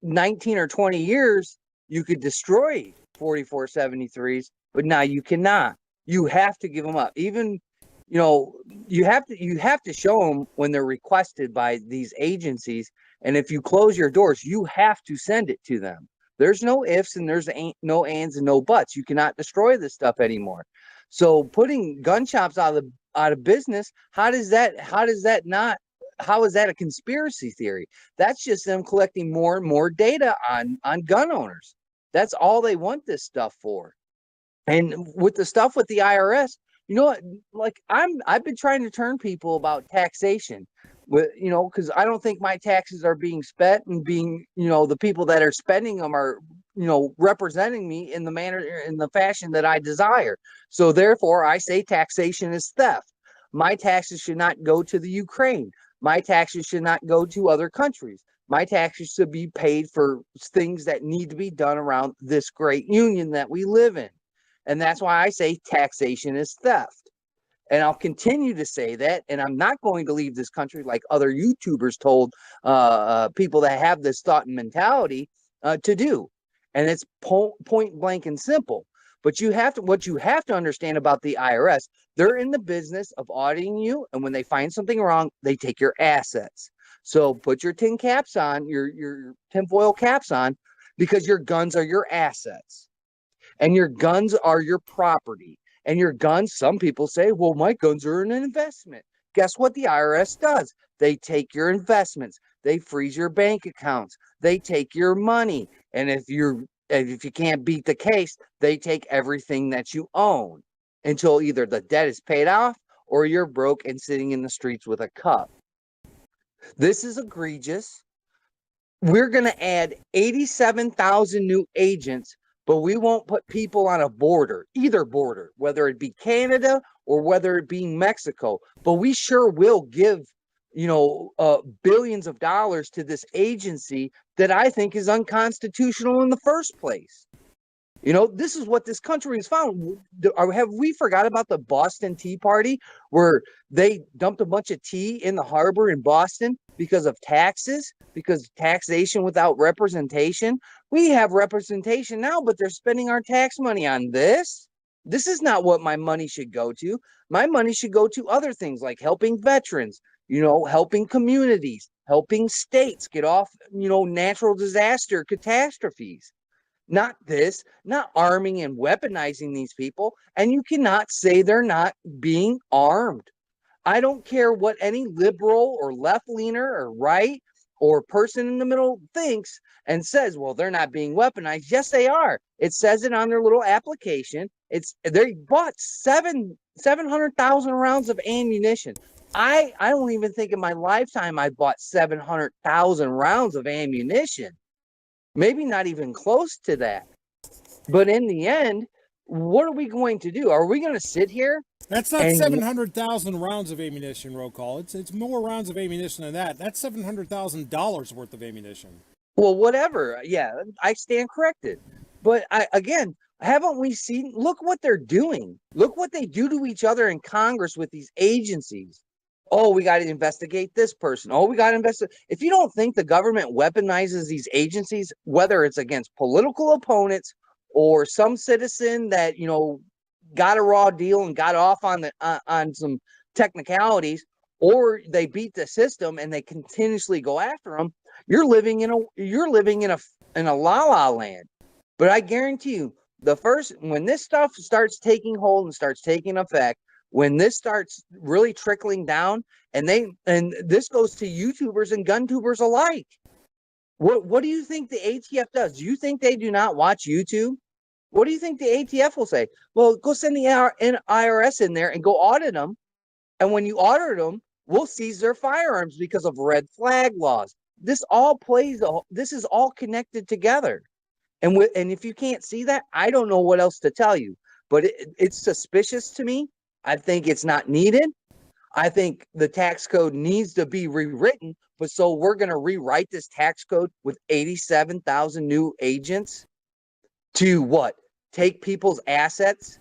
19 or 20 years, you could destroy 4473s, but now you cannot. You have to give them up. Even, you have to show them when they're requested by these agencies. And if you close your doors, you have to send it to them. There's no ifs and there's no ands and no buts. You cannot destroy this stuff anymore. So putting gun shops out of business, how is that a conspiracy theory? That's just them collecting more and more data on gun owners. That's all they want this stuff for. And with the stuff with the IRS, I've been trying to turn people about taxation. Because I don't think my taxes are being spent, and being, the people that are spending them are, representing me in the fashion that I desire. So therefore, I say taxation is theft. My taxes should not go to the Ukraine. My taxes should not go to other countries. My taxes should be paid for things that need to be done around this great union that we live in. And that's why I say taxation is theft. And I'll continue to say that, and I'm not going to leave this country like other YouTubers told people that have this thought and mentality to do. And it's point blank and simple. But what you have to understand about the IRS, they're in the business of auditing you, and when they find something wrong, they take your assets. So put your tin caps on, your tinfoil caps on, because your guns are your assets, and your guns are your property. And your guns, some people say, well, my guns are an investment. Guess what the IRS does? They take your investments. They freeze your bank accounts. They take your money. And if you can't beat the case, they take everything that you own until either the debt is paid off or you're broke and sitting in the streets with a cup. This is egregious. We're going to add 87,000 new agents, but we won't put people on a either border, whether it be Canada or whether it be Mexico. But we sure will give, billions of dollars to this agency that I think is unconstitutional in the first place. This is what this country has found. Have we forgot about the Boston Tea Party, where they dumped a bunch of tea in the harbor in Boston because of taxes, because taxation without representation? We have representation now, but they're spending our tax money on this. This is not what my money should go to. My money should go to other things like helping veterans, helping communities, helping states get off, natural disaster catastrophes. Not this, not arming and weaponizing these people. And you cannot say they're not being armed. I don't care what any liberal or left-leaner or right or person in the middle thinks and says, well, they're not being weaponized. Yes, they are. It says it on their little application. They bought 700,000 rounds of ammunition. I don't even think in my lifetime I bought 700,000 rounds of ammunition. Maybe not even close to that. But in the end, what are we going to do? Are we going to sit here? That's not 700,000 rounds of ammunition, Recoil. It's more rounds of ammunition than that. That's $700,000 worth of ammunition. Well, whatever. Yeah, I stand corrected. But again, haven't we seen? Look what they're doing. Look what they do to each other in Congress with these agencies. Oh, we got to investigate this person. Oh, we got to investigate. If you don't think the government weaponizes these agencies, whether it's against political opponents or some citizen that, got a raw deal and got off on some technicalities, or they beat the system and they continuously go after them, you're living in a la-la land. But I guarantee you, when this stuff starts taking hold and starts taking effect, when this starts really trickling down, and this goes to YouTubers and gun tubers alike, what do you think the ATF does? Do you think they do not watch YouTube? What do you think the ATF will say? Well, go send the IRS in there and go audit them. And when you audit them, we'll seize their firearms because of red flag laws. This is all connected together. And if you can't see that, I don't know what else to tell you. But it's suspicious to me. I think it's not needed. I think the tax code needs to be rewritten. But so we're going to rewrite this tax code with 87,000 new agents to what? Take people's assets?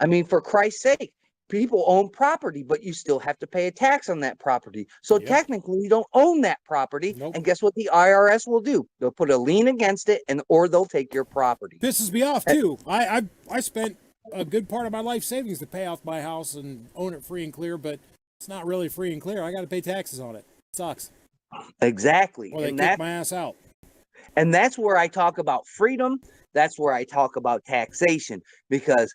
I mean, for Christ's sake, people own property, but you still have to pay a tax on that property. So technically, you don't own that property. Nope. And guess what the IRS will do? They'll put a lien against it, or they'll take your property. Pisses me off too. I spent a good part of my life savings to pay off my house and own it free and clear, but it's not really free and clear. I got to pay taxes on it. It sucks. Exactly. Or they kick my ass out. And that's where I talk about freedom. That's where I talk about taxation, because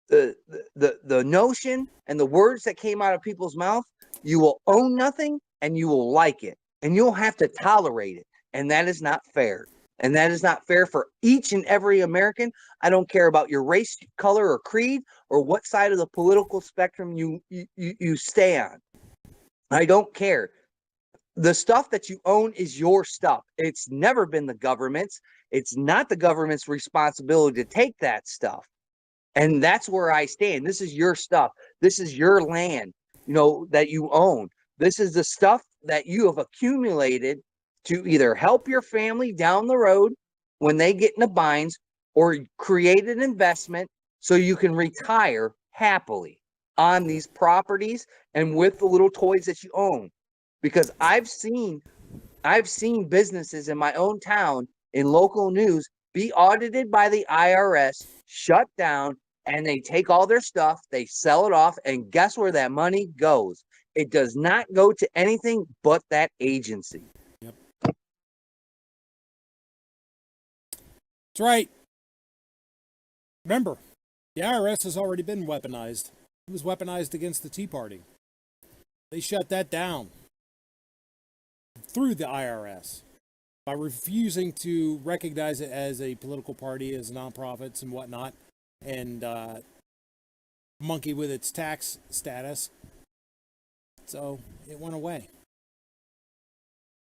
the notion and the words that came out of people's mouth, you will own nothing and you will like it and you'll have to tolerate it. And that is not fair. And that is not fair for each and every American. I don't care about your race, color, or creed, or what side of the political spectrum you stay on. I don't care. The stuff that you own is your stuff. It's never been the government's. It's not the government's responsibility to take that stuff. And that's where I stand. This is your stuff. This is your land, that you own. This is the stuff that you have accumulated to either help your family down the road when they get in the binds, or create an investment so you can retire happily on these properties and with the little toys that you own. Because I've seen businesses in my own town in local news be audited by the IRS, shut down, and they take all their stuff, they sell it off, and guess where that money goes? It does not go to anything but that agency. Yep. That's right. Remember, the IRS has already been weaponized. It was weaponized against the Tea Party. They shut that down through the IRS by refusing to recognize it as a political party, as nonprofits and whatnot, and monkey with its tax status. So it went away.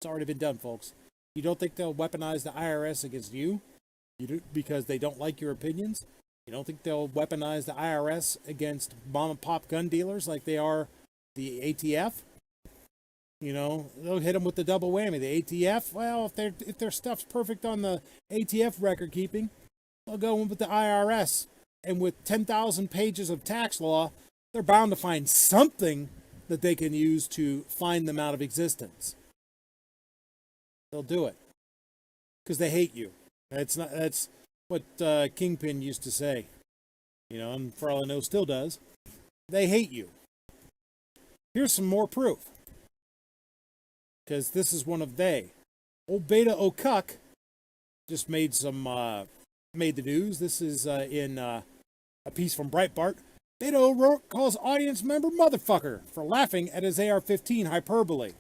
It's already been done, folks. You don't think they'll weaponize the IRS against you? Because they don't like your opinions? You don't think they'll weaponize the IRS against mom and pop gun dealers like they are the ATF? They'll hit them with the double whammy. The ATF, well, if their stuff's perfect on the ATF record keeping, they'll go in with the IRS. And with 10,000 pages of tax law, they're bound to find something that they can use to find them out of existence. They'll do it because they hate you. That's what Kingpin used to say. And for all I know, still does. They hate you. Here's some more proof. Because this is one of they. Old Beto O'Rourke just made the news. This is in a piece from Breitbart. Beto O'Rourke calls audience member motherfucker for laughing at his AR-15 hyperbole.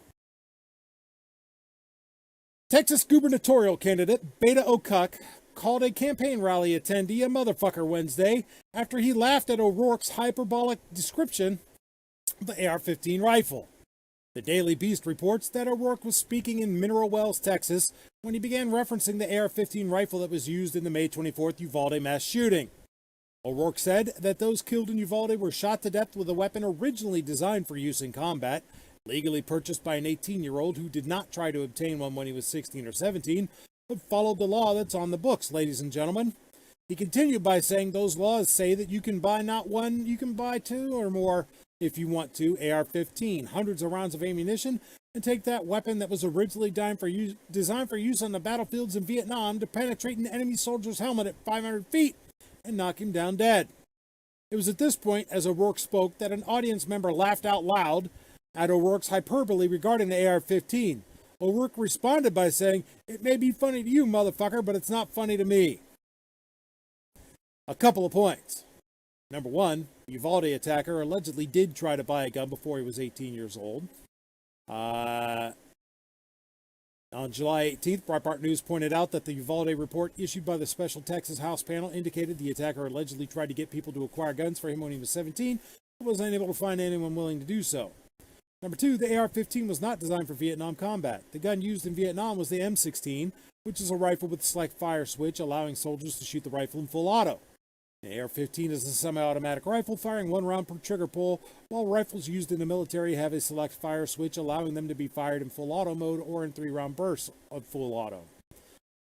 Texas gubernatorial candidate Beto O'Rourke called a campaign rally attendee a motherfucker Wednesday after he laughed at O'Rourke's hyperbolic description of the AR-15 rifle. The Daily Beast reports that O'Rourke was speaking in Mineral Wells, Texas, when he began referencing the AR-15 rifle that was used in the May 24th Uvalde mass shooting. O'Rourke said that those killed in Uvalde were shot to death with a weapon originally designed for use in combat, legally purchased by an 18-year-old who did not try to obtain one when he was 16 or 17, but followed the law that's on the books, ladies and gentlemen. He continued by saying those laws say that you can buy not one, you can buy two or more if you want to, AR-15, hundreds of rounds of ammunition, and take that weapon that was originally designed for use on the battlefields in Vietnam to penetrate an enemy soldier's helmet at 500 feet and knock him down dead. It was at this point, as O'Rourke spoke, that an audience member laughed out loud at O'Rourke's hyperbole regarding the AR-15. O'Rourke responded by saying, "It may be funny to you, motherfucker, but it's not funny to me." A couple of points. Number one, the Uvalde attacker allegedly did try to buy a gun before he was 18 years old. On July 18th, Breitbart News pointed out that the Uvalde report issued by the Special Texas House panel indicated the attacker allegedly tried to get people to acquire guns for him when he was 17, but was unable to find anyone willing to do so. Number 2, the AR-15 was not designed for Vietnam combat. The gun used in Vietnam was the M16, which is a rifle with a select fire switch, allowing soldiers to shoot the rifle in full auto. The AR-15 is a semi-automatic rifle firing 1 round per trigger pull, while rifles used in the military have a select fire switch, allowing them to be fired in full auto mode or in 3-round bursts of full auto.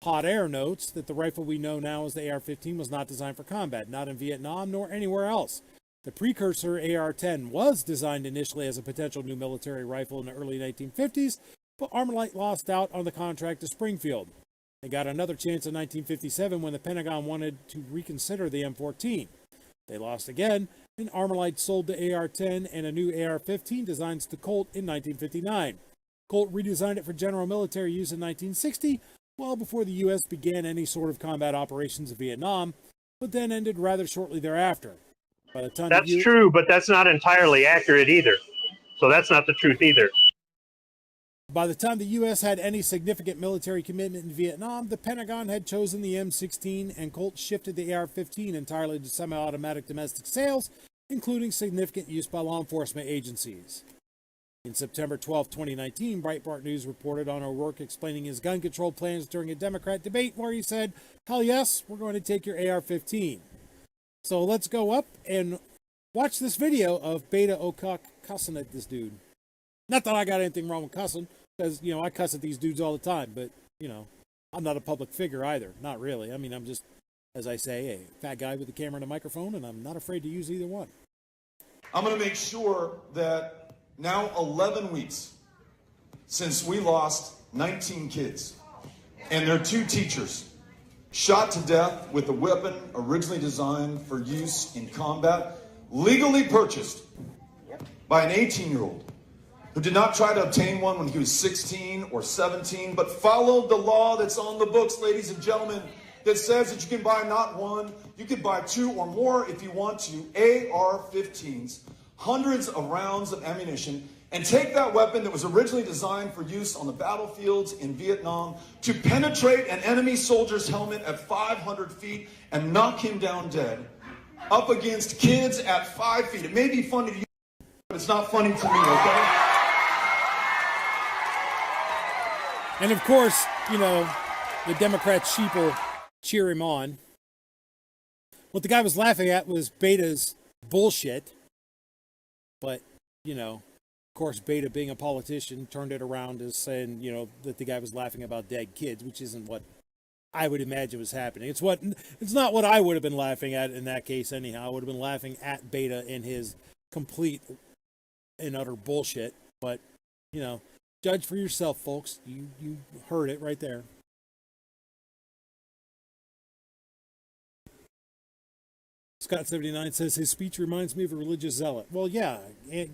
Hot Air notes that the rifle we know now as the AR-15 was not designed for combat, not in Vietnam nor anywhere else. The precursor AR-10 was designed initially as a potential new military rifle in the early 1950s, but Armalite lost out on the contract to Springfield. They got another chance in 1957 when the Pentagon wanted to reconsider the M14. They lost again, and Armalite sold the AR-10 and a new AR-15 designs to Colt in 1959. Colt redesigned it for general military use in 1960, well before the U.S. began any sort of combat operations in Vietnam, but then ended rather shortly thereafter. By the time That's true, but that's not entirely accurate either. So that's not the truth either. By the time the U.S. had any significant military commitment in Vietnam, the Pentagon had chosen the M16, and Colt shifted the AR-15 entirely to semi-automatic domestic sales, including significant use by law enforcement agencies. In September 12, 2019, Breitbart News reported on O'Rourke explaining his gun control plans during a Democrat debate where he said, "Hell yes, we're going to take your AR-15. So let's go up and watch this video of Beto O'Rourke cussing at this dude. Not that I got anything wrong with cussing, because, I cuss at these dudes all the time, but, I'm not a public figure either. Not really. I mean, I'm just, as I say, a fat guy with a camera and a microphone, and I'm not afraid to use either one. I'm going to make sure that now 11 weeks since we lost 19 kids and their 2 teachers shot to death with a weapon originally designed for use in combat, legally purchased by an 18-year-old who did not try to obtain one when he was 16 or 17, but followed the law that's on the books, ladies and gentlemen, that says that you can buy not one, you can buy 2 or more if you want to, AR-15s, hundreds of rounds of ammunition, and take that weapon that was originally designed for use on the battlefields in Vietnam to penetrate an enemy soldier's helmet at 500 feet and knock him down dead, up against kids at 5 feet. It may be funny to you, but it's not funny to me, okay? And of course, the Democrat sheeple cheer him on. What the guy was laughing at was Beta's bullshit. But, of course, Beta, being a politician, turned it around as saying, that the guy was laughing about dead kids, which isn't what I would imagine was happening. It's not what I would have been laughing at in that case anyhow. I would have been laughing at Beta in his complete and utter bullshit. But, judge for yourself, folks. You heard it right there. Scott79 says his speech reminds me of a religious zealot. Well, yeah,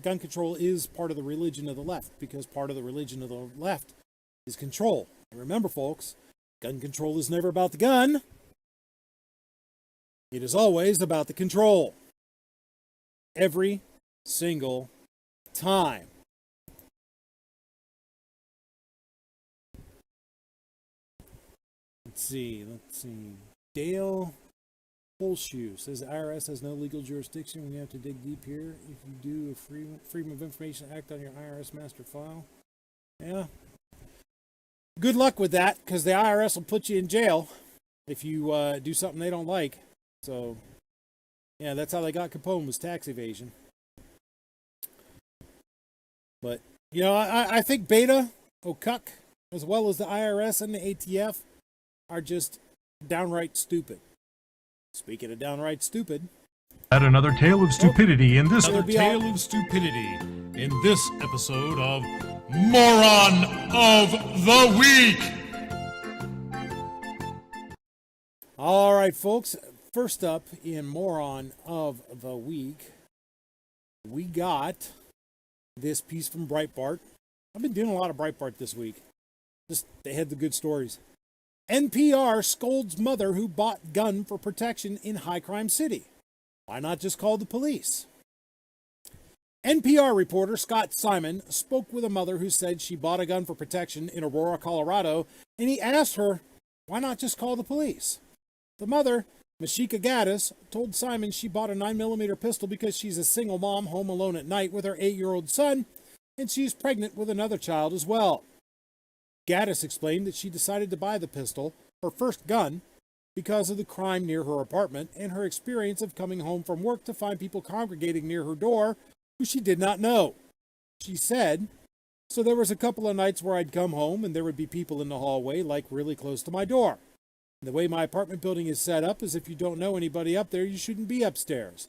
gun control is part of the religion of the left, because part of the religion of the left is control. And remember, folks, gun control is never about the gun. It is always about the control. Every single time. Let's see. Dale Holshoe says the IRS has no legal jurisdiction. We have to dig deep here. If you do a Freedom of Information Act on your IRS master file. Yeah. Good luck with that, because the IRS will put you in jail if you do something they don't like. So, yeah, that's how they got Capone, was tax evasion. But, I think Beto O'Rourke, as well as the IRS and the ATF, are just downright stupid. Speaking of downright stupid, Add another tale of stupidity in this tale of stupidity in this episode of Moron of the Week. All right, folks. First up in Moron of the Week, we got this piece from Breitbart. I've been doing a lot of Breitbart this week. They had the good stories. NPR scolds mother who bought gun for protection in high crime city. Why not just call the police? NPR reporter Scott Simon spoke with a mother who said she bought a gun for protection in Aurora, Colorado, and he asked her, why not just call the police? The mother, Mashika Gaddis, told Simon she bought a 9mm pistol because she's a single mom home alone at night with her 8-year-old son, and she's pregnant with another child as well. Gaddis explained that she decided to buy the pistol, her first gun, because of the crime near her apartment and her experience of coming home from work to find people congregating near her door who she did not know. She said, so there was a couple of nights where I'd come home and there would be people in the hallway, like really close to my door. The way my apartment building is set up is if you don't know anybody up there, you shouldn't be upstairs.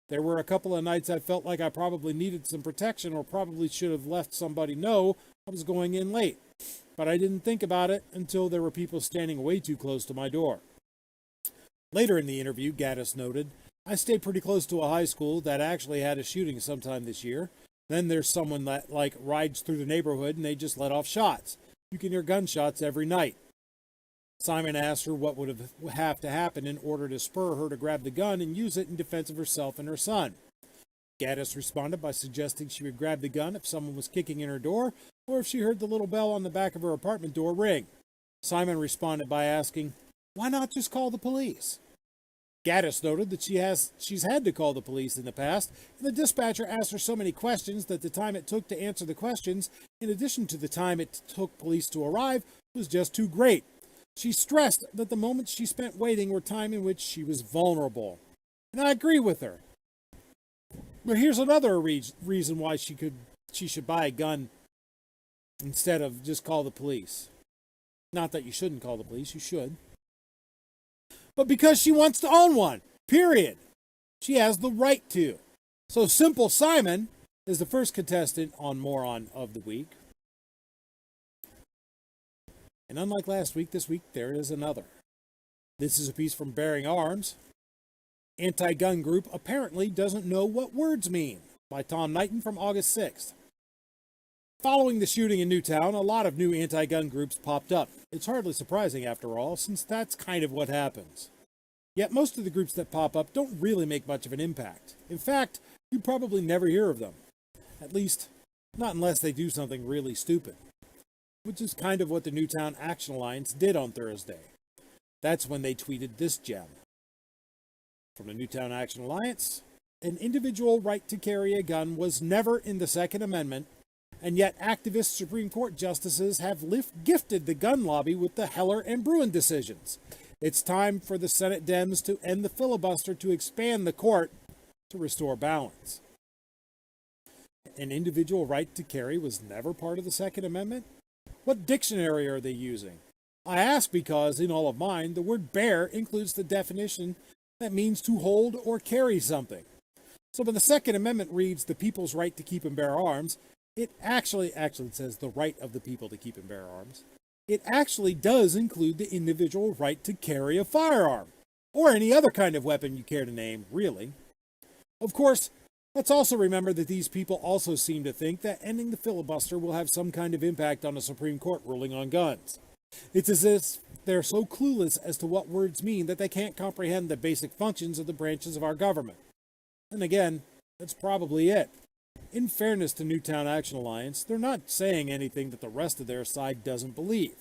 There were a couple of nights I felt like I probably needed some protection or probably should have let somebody know I was going in late. But I didn't think about it until there were people standing way too close to my door. Later in the interview, Gaddis noted, I stay pretty close to a high school that actually had a shooting sometime this year. Then there's someone that, rides through the neighborhood and they just let off shots. You can hear gunshots every night. Simon asked her what would have to happen in order to spur her to grab the gun and use it in defense of herself and her son. Gaddis responded by suggesting she would grab the gun if someone was kicking in her door or if she heard the little bell on the back of her apartment door ring. Simon responded by asking, why not just call the police? Gaddis noted that she's had to call the police in the past, and the dispatcher asked her so many questions that the time it took to answer the questions, in addition to the time it took police to arrive, was just too great. She stressed that the moments she spent waiting were time in which she was vulnerable. And I agree with her. But here's another reason why she should buy a gun instead of just call the police. Not that you shouldn't call the police, you should. But because she wants to own one. Period. She has the right to. So Simple Simon is the first contestant on Moron of the Week. And unlike last week, this week there is another. This is a piece from Bearing Arms. Anti-gun group apparently doesn't know what words mean, by Tom Knighton from August 6th. Following the shooting in Newtown, a lot of new anti-gun groups popped up. It's hardly surprising, after all, since that's kind of what happens. Yet most of the groups that pop up don't really make much of an impact. In fact, you probably never hear of them. At least, not unless they do something really stupid. Which is kind of what the Newtown Action Alliance did on Thursday. That's when they tweeted this gem. From the Newtown Action Alliance, an individual right to carry a gun was never in the Second Amendment, and yet activist Supreme Court justices have gifted the gun lobby with the Heller and Bruin decisions. It's time for the Senate Dems to end the filibuster to expand the court to restore balance. An individual right to carry was never part of the Second Amendment? What dictionary are they using? I ask because, in all of mine, the word bear includes the definition that means to hold or carry something. So when the Second Amendment reads the people's right to keep and bear arms, it actually says the right of the people to keep and bear arms. It actually does include the individual right to carry a firearm, or any other kind of weapon you care to name, really. Of course, let's also remember that these people also seem to think that ending the filibuster will have some kind of impact on a Supreme Court ruling on guns. It's as if they're so clueless as to what words mean that they can't comprehend the basic functions of the branches of our government. And again, that's probably it. In fairness to Newtown Action Alliance, they're not saying anything that the rest of their side doesn't believe.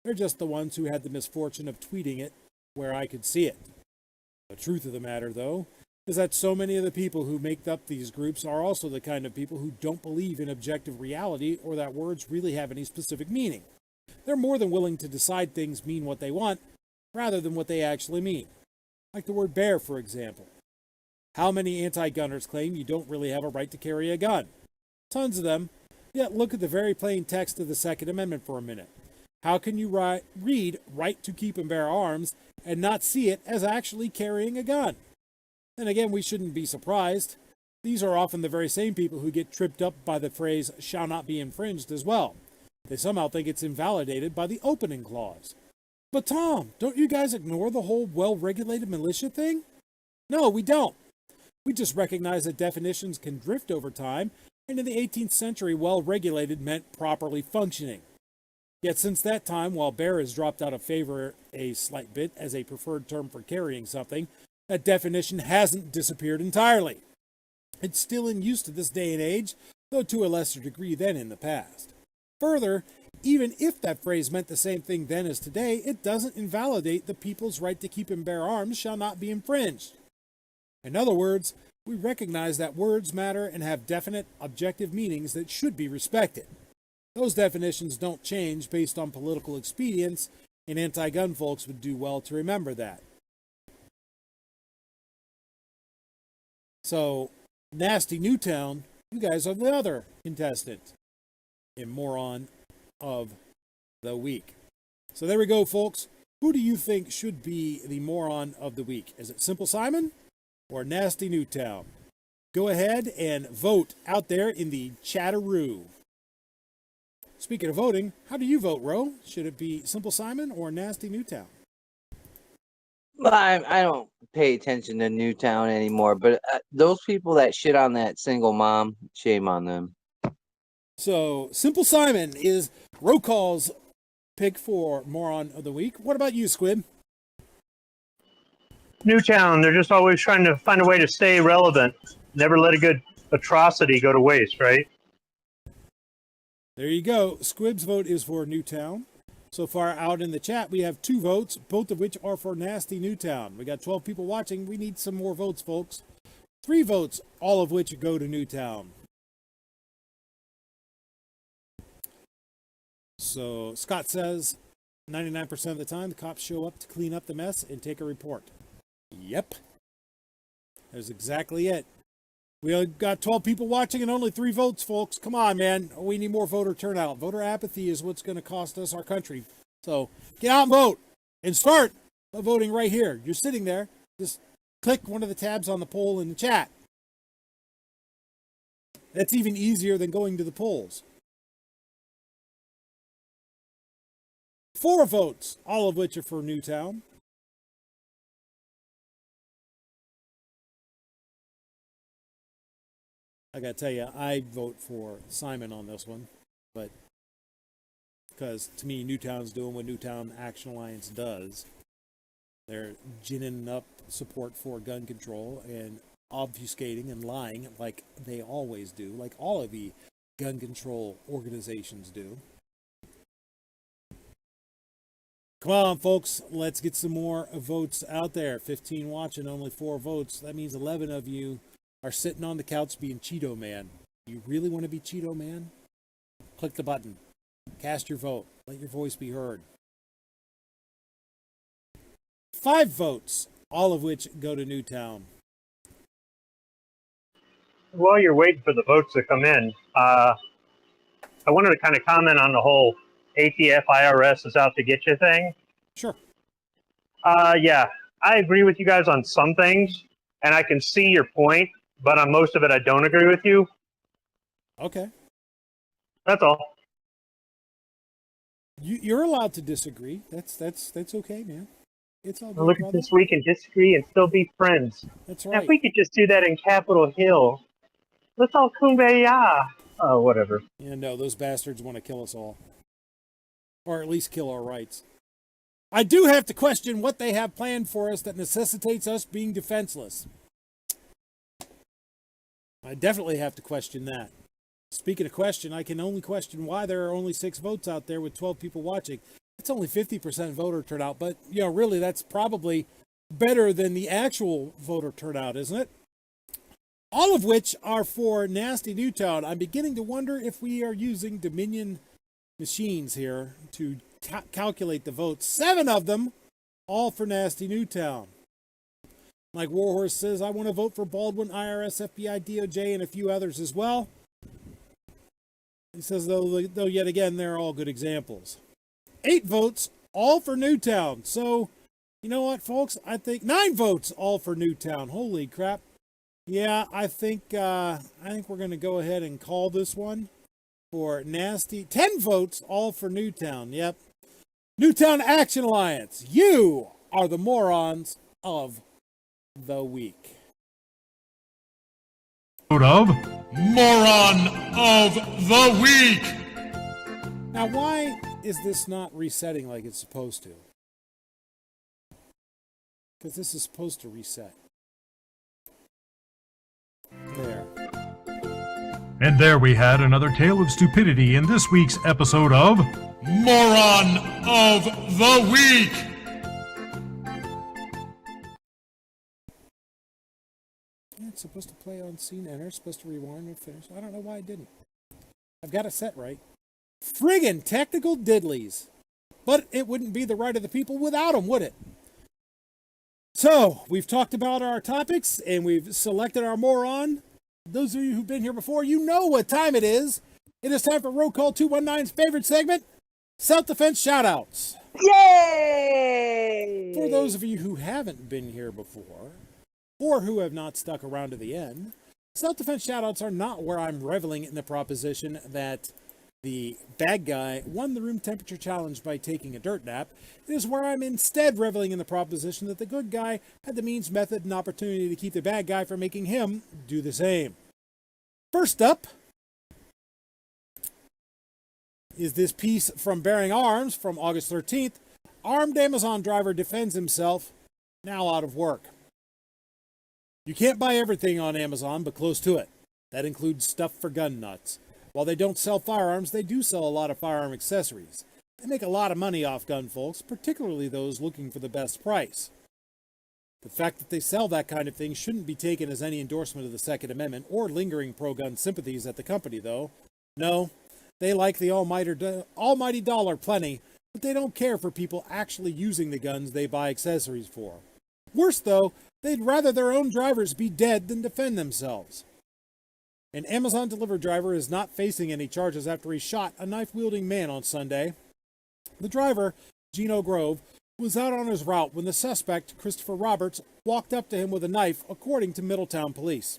They're just the ones who had the misfortune of tweeting it where I could see it. The truth of the matter, though, is that so many of the people who make up these groups are also the kind of people who don't believe in objective reality or that words really have any specific meaning. They're more than willing to decide things mean what they want, rather than what they actually mean. Like the word bear, for example. How many anti-gunners claim you don't really have a right to carry a gun? Tons of them. Yet look at the very plain text of the Second Amendment for a minute. How can you read right to keep and bear arms and not see it as actually carrying a gun? And again, we shouldn't be surprised. These are often the very same people who get tripped up by the phrase shall not be infringed as well. They somehow think it's invalidated by the opening clause. But Tom, don't you guys ignore the whole well-regulated militia thing? No, we don't. We just recognize that definitions can drift over time, and in the 18th century, well-regulated meant properly functioning. Yet since that time, while bear has dropped out of favor a slight bit as a preferred term for carrying something, that definition hasn't disappeared entirely. It's still in use to this day and age, though to a lesser degree than in the past. Further, even if that phrase meant the same thing then as today, it doesn't invalidate the people's right to keep and bear arms shall not be infringed. In other words, we recognize that words matter and have definite, objective meanings that should be respected. Those definitions don't change based on political expedience, and anti-gun folks would do well to remember that. So, Nasty Newtown, you guys are the other contestant in Moron of the Week. So there we go, folks. Who do you think should be the Moron of the Week? Is it Simple Simon or Nasty Newtown? Go ahead and vote out there in the chatteroo. Speaking of voting, how do you vote, Ro? Should it be Simple Simon or Nasty Newtown? Well, I don't pay attention to Newtown anymore, but those people that shit on that single mom, shame on them. So, Simple Simon is Recoil's pick for Moron of the Week. What about you, Squib? Newtown, they're just always trying to find a way to stay relevant. Never let a good atrocity go to waste, right? There you go. Squib's vote is for Newtown. So far out in the chat, we have 2 votes, both of which are for Nasty Newtown. We got 12 people watching. We need some more votes, folks. 3 votes, all of which go to Newtown. So Scott says 99% of the time the cops show up to clean up the mess and take a report. Yep. That's exactly it. We got 12 people watching and only 3 votes, folks. Come on, man. We need more voter turnout. Voter apathy is what's going to cost us our country. So get out and vote. And start voting right here. You're sitting there. Just click one of the tabs on the poll in the chat. That's even easier than going to the polls. 4 votes, all of which are for Newtown. I gotta tell you, I vote for Simon on this one, but because to me, Newtown's doing what Newtown Action Alliance does. They're ginning up support for gun control and obfuscating and lying like they always do, like all of the gun control organizations do. Come on, folks, let's get some more votes out there. 15 watching, only 4 votes. That means 11 of you are sitting on the couch being Cheeto Man. You really want to be Cheeto Man? Click the button. Cast your vote. Let your voice be heard. 5 votes, all of which go to Newtown. While you're waiting for the votes to come in, I wanted to kind of comment on the whole ATF IRS is out to get you thing. Sure. Yeah, I agree with you guys on some things, and I can see your point, but on most of it, I don't agree with you. Okay. That's all. You're allowed to disagree. That's okay, man. It's all good, Look at brother. this, we can disagree and still be friends. That's Now, right. if we could just do that in Capitol Hill, let's all kumbaya. Oh, whatever. Yeah, no, those bastards want to kill us all. Or at least kill our rights. I do have to question what they have planned for us that necessitates us being defenseless. I definitely have to question that. Speaking of question, I can only question why there are only 6 votes out there with 12 people watching. It's only 50% voter turnout, but, you know, really that's probably better than the actual voter turnout, isn't it? All of which are for Nasty Newtown. I'm beginning to wonder if we are using Dominion machines here to calculate the votes. 7 of them, all for Nasty Newtown. Like Warhorse says, I want to vote for Baldwin, IRS, FBI, DOJ, and a few others as well. He says, though yet again, they're all good examples. 8 votes, all for Newtown. So, you know what, folks? I think 9 votes, all for Newtown. Holy crap. Yeah, I think we're going to go ahead and call this one for Nasty. 10 votes, all for Newtown. Yep. Newtown Action Alliance. You are the morons of the week. Of Moron of the Week. Now, why is this not resetting like it's supposed to? Because this is supposed to reset. there. And there we had another tale of stupidity in this week's episode of Moron of the Week. Yeah, it's supposed to play on scene enter, it's supposed to rewind and finish. I don't know why I didn't. I've got it set right. Friggin' technical diddlies. But it wouldn't be the right of the people without them, would it? So, we've talked about our topics, and we've selected our moron. Those of you who've been here before, you know what time it is. It is time for Roll Call 219's favorite segment, Self-Defense Shoutouts. Yay! For those of you who haven't been here before, or who have not stuck around to the end, self-defense shoutouts are not where I'm reveling in the proposition that the bad guy won the room temperature challenge by taking a dirt nap. It is where I'm instead reveling in the proposition that the good guy had the means, method, and opportunity to keep the bad guy from making him do the same. First up is this piece from Bearing Arms from August 13th. Armed Amazon driver defends himself, now out of work. You can't buy everything on Amazon, but close to it. That includes stuff for gun nuts. While they don't sell firearms, they do sell a lot of firearm accessories. They make a lot of money off gun folks, particularly those looking for the best price. The fact that they sell that kind of thing shouldn't be taken as any endorsement of the Second Amendment or lingering pro-gun sympathies at the company, though. No, they like the almighty dollar plenty, but they don't care for people actually using the guns they buy accessories for. Worse, though, they'd rather their own drivers be dead than defend themselves. An Amazon delivery driver is not facing any charges after he shot a knife-wielding man on Sunday. The driver, Gino Grove, was out on his route when the suspect, Christopher Roberts, walked up to him with a knife, according to Middletown police.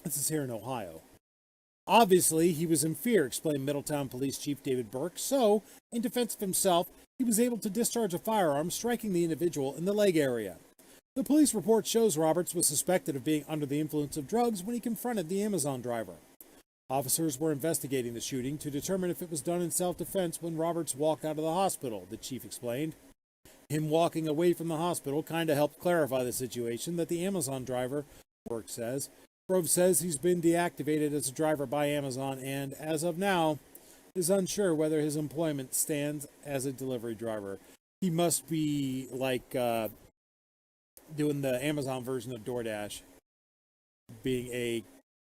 This is here in Ohio. Obviously, he was in fear, explained Middletown Police Chief David Burke, so, in defense of himself, he was able to discharge a firearm, striking the individual in the leg area. The police report shows Roberts was suspected of being under the influence of drugs when he confronted the Amazon driver. Officers were investigating the shooting to determine if it was done in self-defense when Roberts walked out of the hospital, the chief explained. Him walking away from the hospital kind of helped clarify the situation that the Amazon driver, Burke says. Grove says he's been deactivated as a driver by Amazon and, as of now, is unsure whether his employment stands as a delivery driver. He must be like doing the Amazon version of DoorDash, being a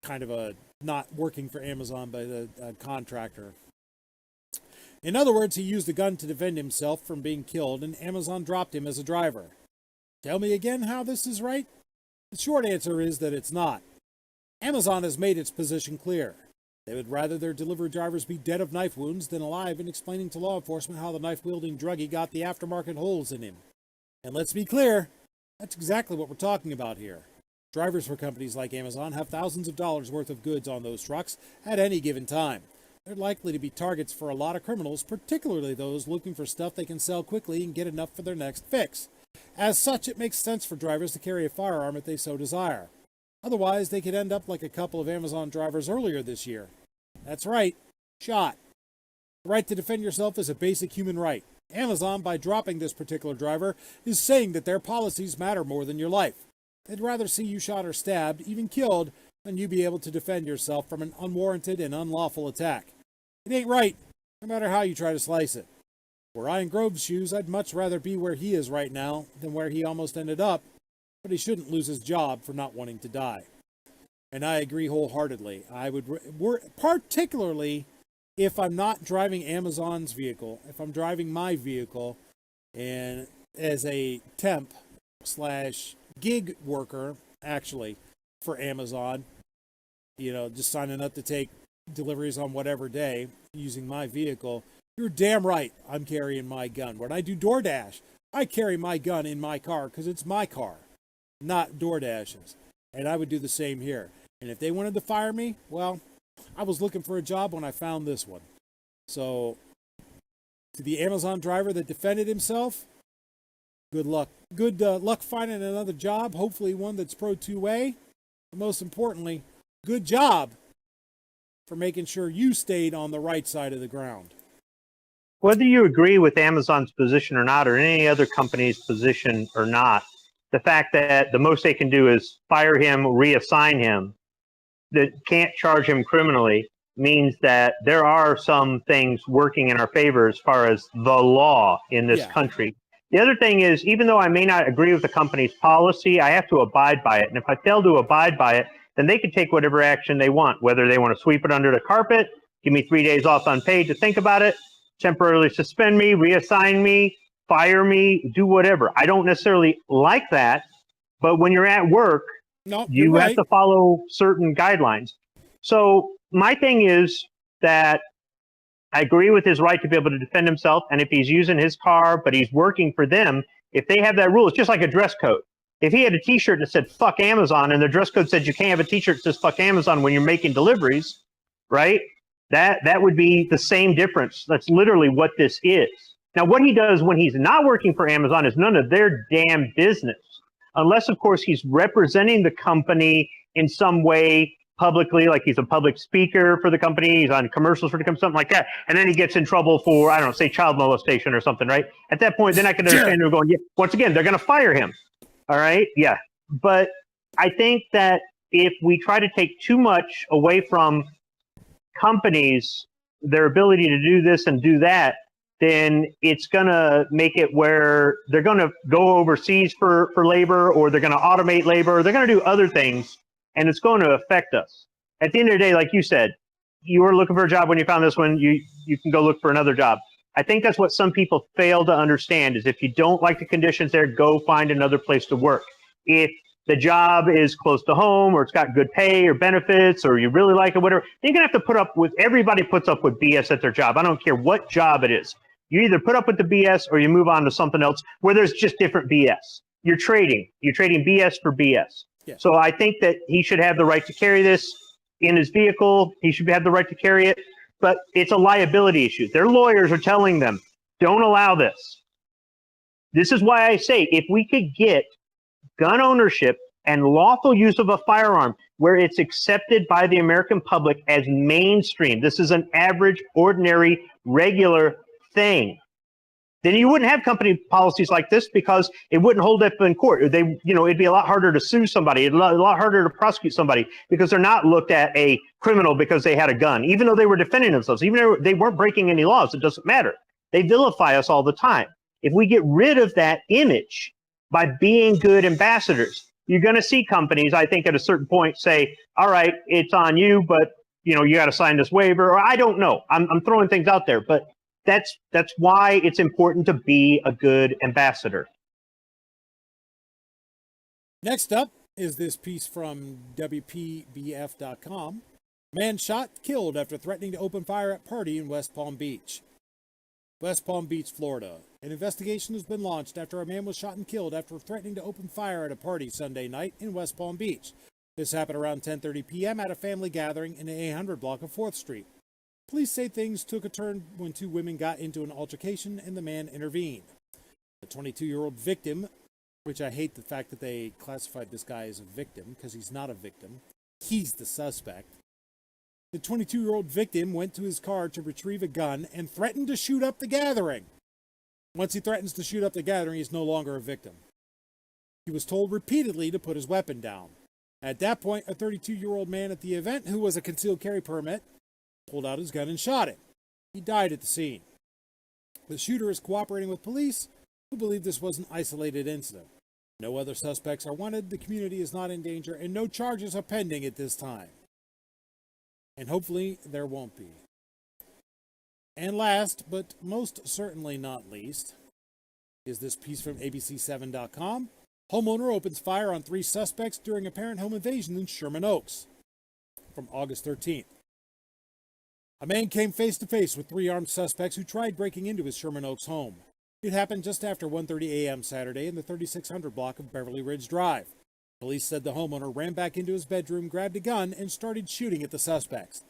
kind of a not working for Amazon but a contractor. In other words, he used a gun to defend himself from being killed, and Amazon dropped him as a driver. Tell me again how this is right? The short answer is that it's not. Amazon has made its position clear. They would rather their delivery drivers be dead of knife wounds than alive in explaining to law enforcement how the knife-wielding druggie got the aftermarket holes in him. And let's be clear, that's exactly what we're talking about here. Drivers for companies like Amazon have thousands of dollars worth of goods on those trucks at any given time. They're likely to be targets for a lot of criminals, particularly those looking for stuff they can sell quickly and get enough for their next fix. As such, it makes sense for drivers to carry a firearm if they so desire. Otherwise, they could end up like a couple of Amazon drivers earlier this year. That's right, shot. The right to defend yourself is a basic human right. Amazon, by dropping this particular driver, is saying that their policies matter more than your life. They'd rather see you shot or stabbed, even killed, than you be able to defend yourself from an unwarranted and unlawful attack. It ain't right, no matter how you try to slice it. Were I in Grove's shoes, I'd much rather be where he is right now than where he almost ended up, but he shouldn't lose his job for not wanting to die. And I agree wholeheartedly. I would, particularly if I'm not driving Amazon's vehicle, if I'm driving my vehicle, and as a temp / gig worker, actually, for Amazon, just signing up to take deliveries on whatever day using my vehicle, you're damn right I'm carrying my gun. When I do DoorDash, I carry my gun in my car because it's my car, not DoorDash's. And I would do the same here. And if they wanted to fire me, well, I was looking for a job when I found this one. So, to the Amazon driver that defended himself, good luck. Good luck finding another job, hopefully one that's Pro 2A. But most importantly, good job for making sure you stayed on the right side of the ground. Whether you agree with Amazon's position or not, or any other company's position or not, the fact that the most they can do is fire him, reassign him, that can't charge him criminally means that there are some things working in our favor as far as the law in this country. The other thing is, even though I may not agree with the company's policy, I have to abide by it. And if I fail to abide by it, then they can take whatever action they want, whether they want to sweep it under the carpet, give me 3 days off unpaid to think about it, temporarily suspend me, reassign me, fire me, do whatever. I don't necessarily like that, but when you're at work, you have to follow certain guidelines. So my thing is that I agree with his right to be able to defend himself, and if he's using his car, but he's working for them, if they have that rule, it's just like a dress code. If he had a T-shirt that said "fuck Amazon" and the dress code said you can't have a T-shirt that says "fuck Amazon" when you're making deliveries, right? That would be the same difference. That's literally what this is. Now, what he does when he's not working for Amazon is none of their damn business, unless, of course, he's representing the company in some way publicly, like he's a public speaker for the company, he's on commercials for the company, something like that. And then he gets in trouble for, I don't know, say child molestation or something, right? At that point, then I can understand they're going, yeah, once again, they're going to fire him. All right. Yeah. But I think that if we try to take too much away from companies, their ability to do this and do that, then it's going to make it where they're going to go overseas for labor, or they're going to automate labor, or they're going to do other things, and it's going to affect us. At the end of the day, like you said, you were looking for a job when you found this one, you can go look for another job. I think that's what some people fail to understand is if you don't like the conditions there, go find another place to work. If the job is close to home, or it's got good pay or benefits, or you really like it, whatever, you're going to have to put up with, everybody puts up with BS at their job. I don't care what job it is. You either put up with the BS or you move on to something else where there's just different BS. You're trading BS for BS. Yeah. So I think that he should have the right to carry this in his vehicle. He should have the right to carry it, but it's a liability issue. Their lawyers are telling them, don't allow this. This is why I say, if we could get gun ownership and lawful use of a firearm where it's accepted by the American public as mainstream, this is an average, ordinary, regular thing, then you wouldn't have company policies like this, because it wouldn't hold up in court. It'd be a lot harder to sue somebody, a lot harder to prosecute somebody, because they're not looked at a criminal because they had a gun, even though they were defending themselves, even though they weren't breaking any laws. It doesn't matter. They vilify us all the time. If we get rid of that image by being good ambassadors, you're going to see companies, I think, at a certain point say, all right, it's on you, but you got to sign this waiver, or I don't know. I'm throwing things out there, but that's why it's important to be a good ambassador. Next up is this piece from WPBF.com. Man shot, killed after threatening to open fire at party in West Palm Beach. West Palm Beach, Florida. An investigation has been launched after a man was shot and killed after threatening to open fire at a party Sunday night in West Palm Beach. This happened around 10:30 p.m. at a family gathering in the 800 block of 4th Street. Police say things took a turn when two women got into an altercation and the man intervened. The 22-year-old victim, which I hate the fact that they classified this guy as a victim, because he's not a victim. He's the suspect. The 22-year-old victim went to his car to retrieve a gun and threatened to shoot up the gathering. Once he threatens to shoot up the gathering, he's no longer a victim. He was told repeatedly to put his weapon down. At that point, a 32-year-old man at the event, who was a concealed carry permit, pulled out his gun and shot him. He died at the scene. The shooter is cooperating with police, who believe this was an isolated incident. No other suspects are wanted, the community is not in danger, and no charges are pending at this time. And hopefully there won't be. And last, but most certainly not least, is this piece from ABC7.com. Homeowner opens fire on 3 suspects during apparent home invasion in Sherman Oaks. From August 13th. A man came face to face with 3 armed suspects who tried breaking into his Sherman Oaks home. It happened just after 1:30 a.m. Saturday in the 3600 block of Beverly Ridge Drive. Police said the homeowner ran back into his bedroom, grabbed a gun, and started shooting at the suspects.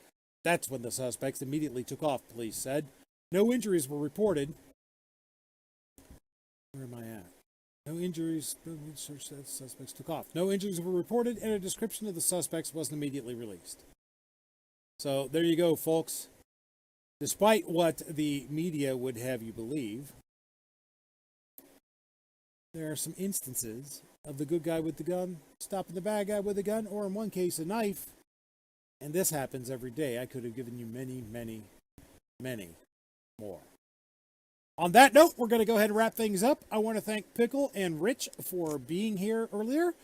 That's when the suspects immediately took off, police said. No injuries were reported. Where am I at? No injuries. Suspects took off. No injuries were reported, and a description of the suspects wasn't immediately released. So there you go, folks. Despite what the media would have you believe, there are some instances of the good guy with the gun stopping the bad guy with a gun, or in one case, a knife, And this happens every day. I could have given you many, many, many more. On that note, we're going to go ahead and wrap things up. I want to thank Pickle and Rich for being here earlier.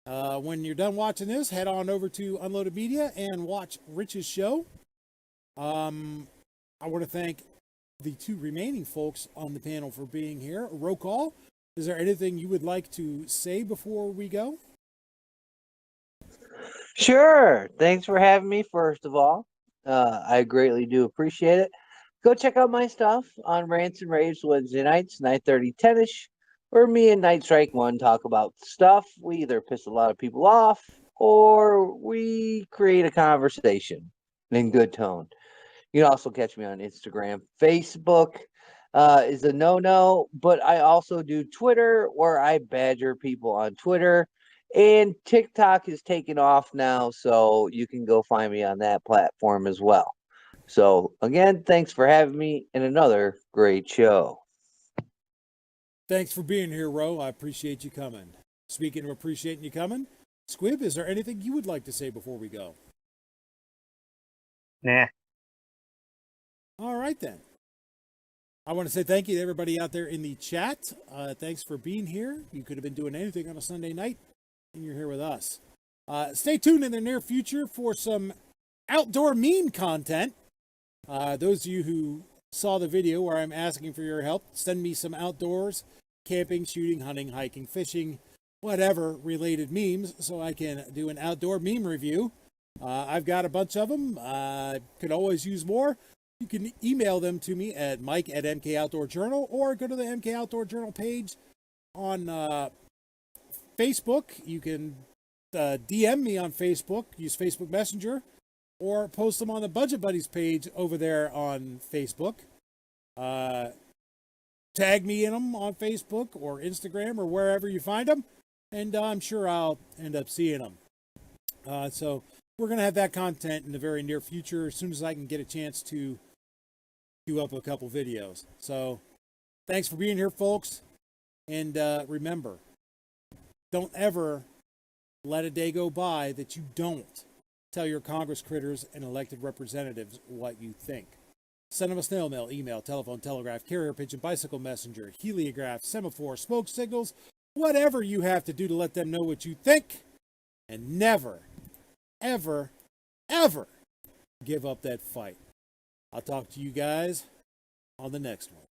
When you're done watching this, head on over to Unloaded Media and watch Rich's show. I want to thank the two remaining folks on the panel for being here. Recoil, is there anything you would like to say before we go? Sure. Thanks for having me, first of all. I greatly do appreciate it. Go check out my stuff on Rants and Raves Wednesday nights, 9:30, 10-ish, where me and Night Strike One talk about stuff. We either piss a lot of people off or we create a conversation in good tone. You can also catch me on Instagram. Facebook is a no-no, but I also do Twitter, where I badger people on Twitter. And TikTok is taking off now, so you can go find me on that platform as well. So, again, thanks for having me in another great show. Thanks for being here, Ro. I appreciate you coming. Speaking of appreciating you coming, Squib, is there anything you would like to say before we go? Nah. All right, then. I want to say thank you to everybody out there in the chat. Thanks for being here. You could have been doing anything on a Sunday night, and you're here with us. Stay tuned in the near future for some outdoor meme content. Those of you who saw the video where I'm asking for your help, send me some outdoors, camping, shooting, hunting, hiking, fishing, whatever related memes so I can do an outdoor meme review. I've got a bunch of them. Could always use more. You can email them to me at mike@MK Outdoor Journal or go to the MK Outdoor Journal page on Facebook. You can DM me on Facebook, use Facebook Messenger, or post them on the Budget Buddies page over there on Facebook. Tag me in them on Facebook or Instagram or wherever you find them, and I'm sure I'll end up seeing them. So we're going to have that content in the very near future as soon as I can get a chance to queue up a couple videos. So thanks for being here, folks. And remember, don't ever let a day go by that you don't tell your Congress critters and elected representatives what you think. Send them a snail mail, email, telephone, telegraph, carrier pigeon, bicycle messenger, heliograph, semaphore, smoke signals, whatever you have to do to let them know what you think. And never, ever, ever give up that fight. I'll talk to you guys on the next one.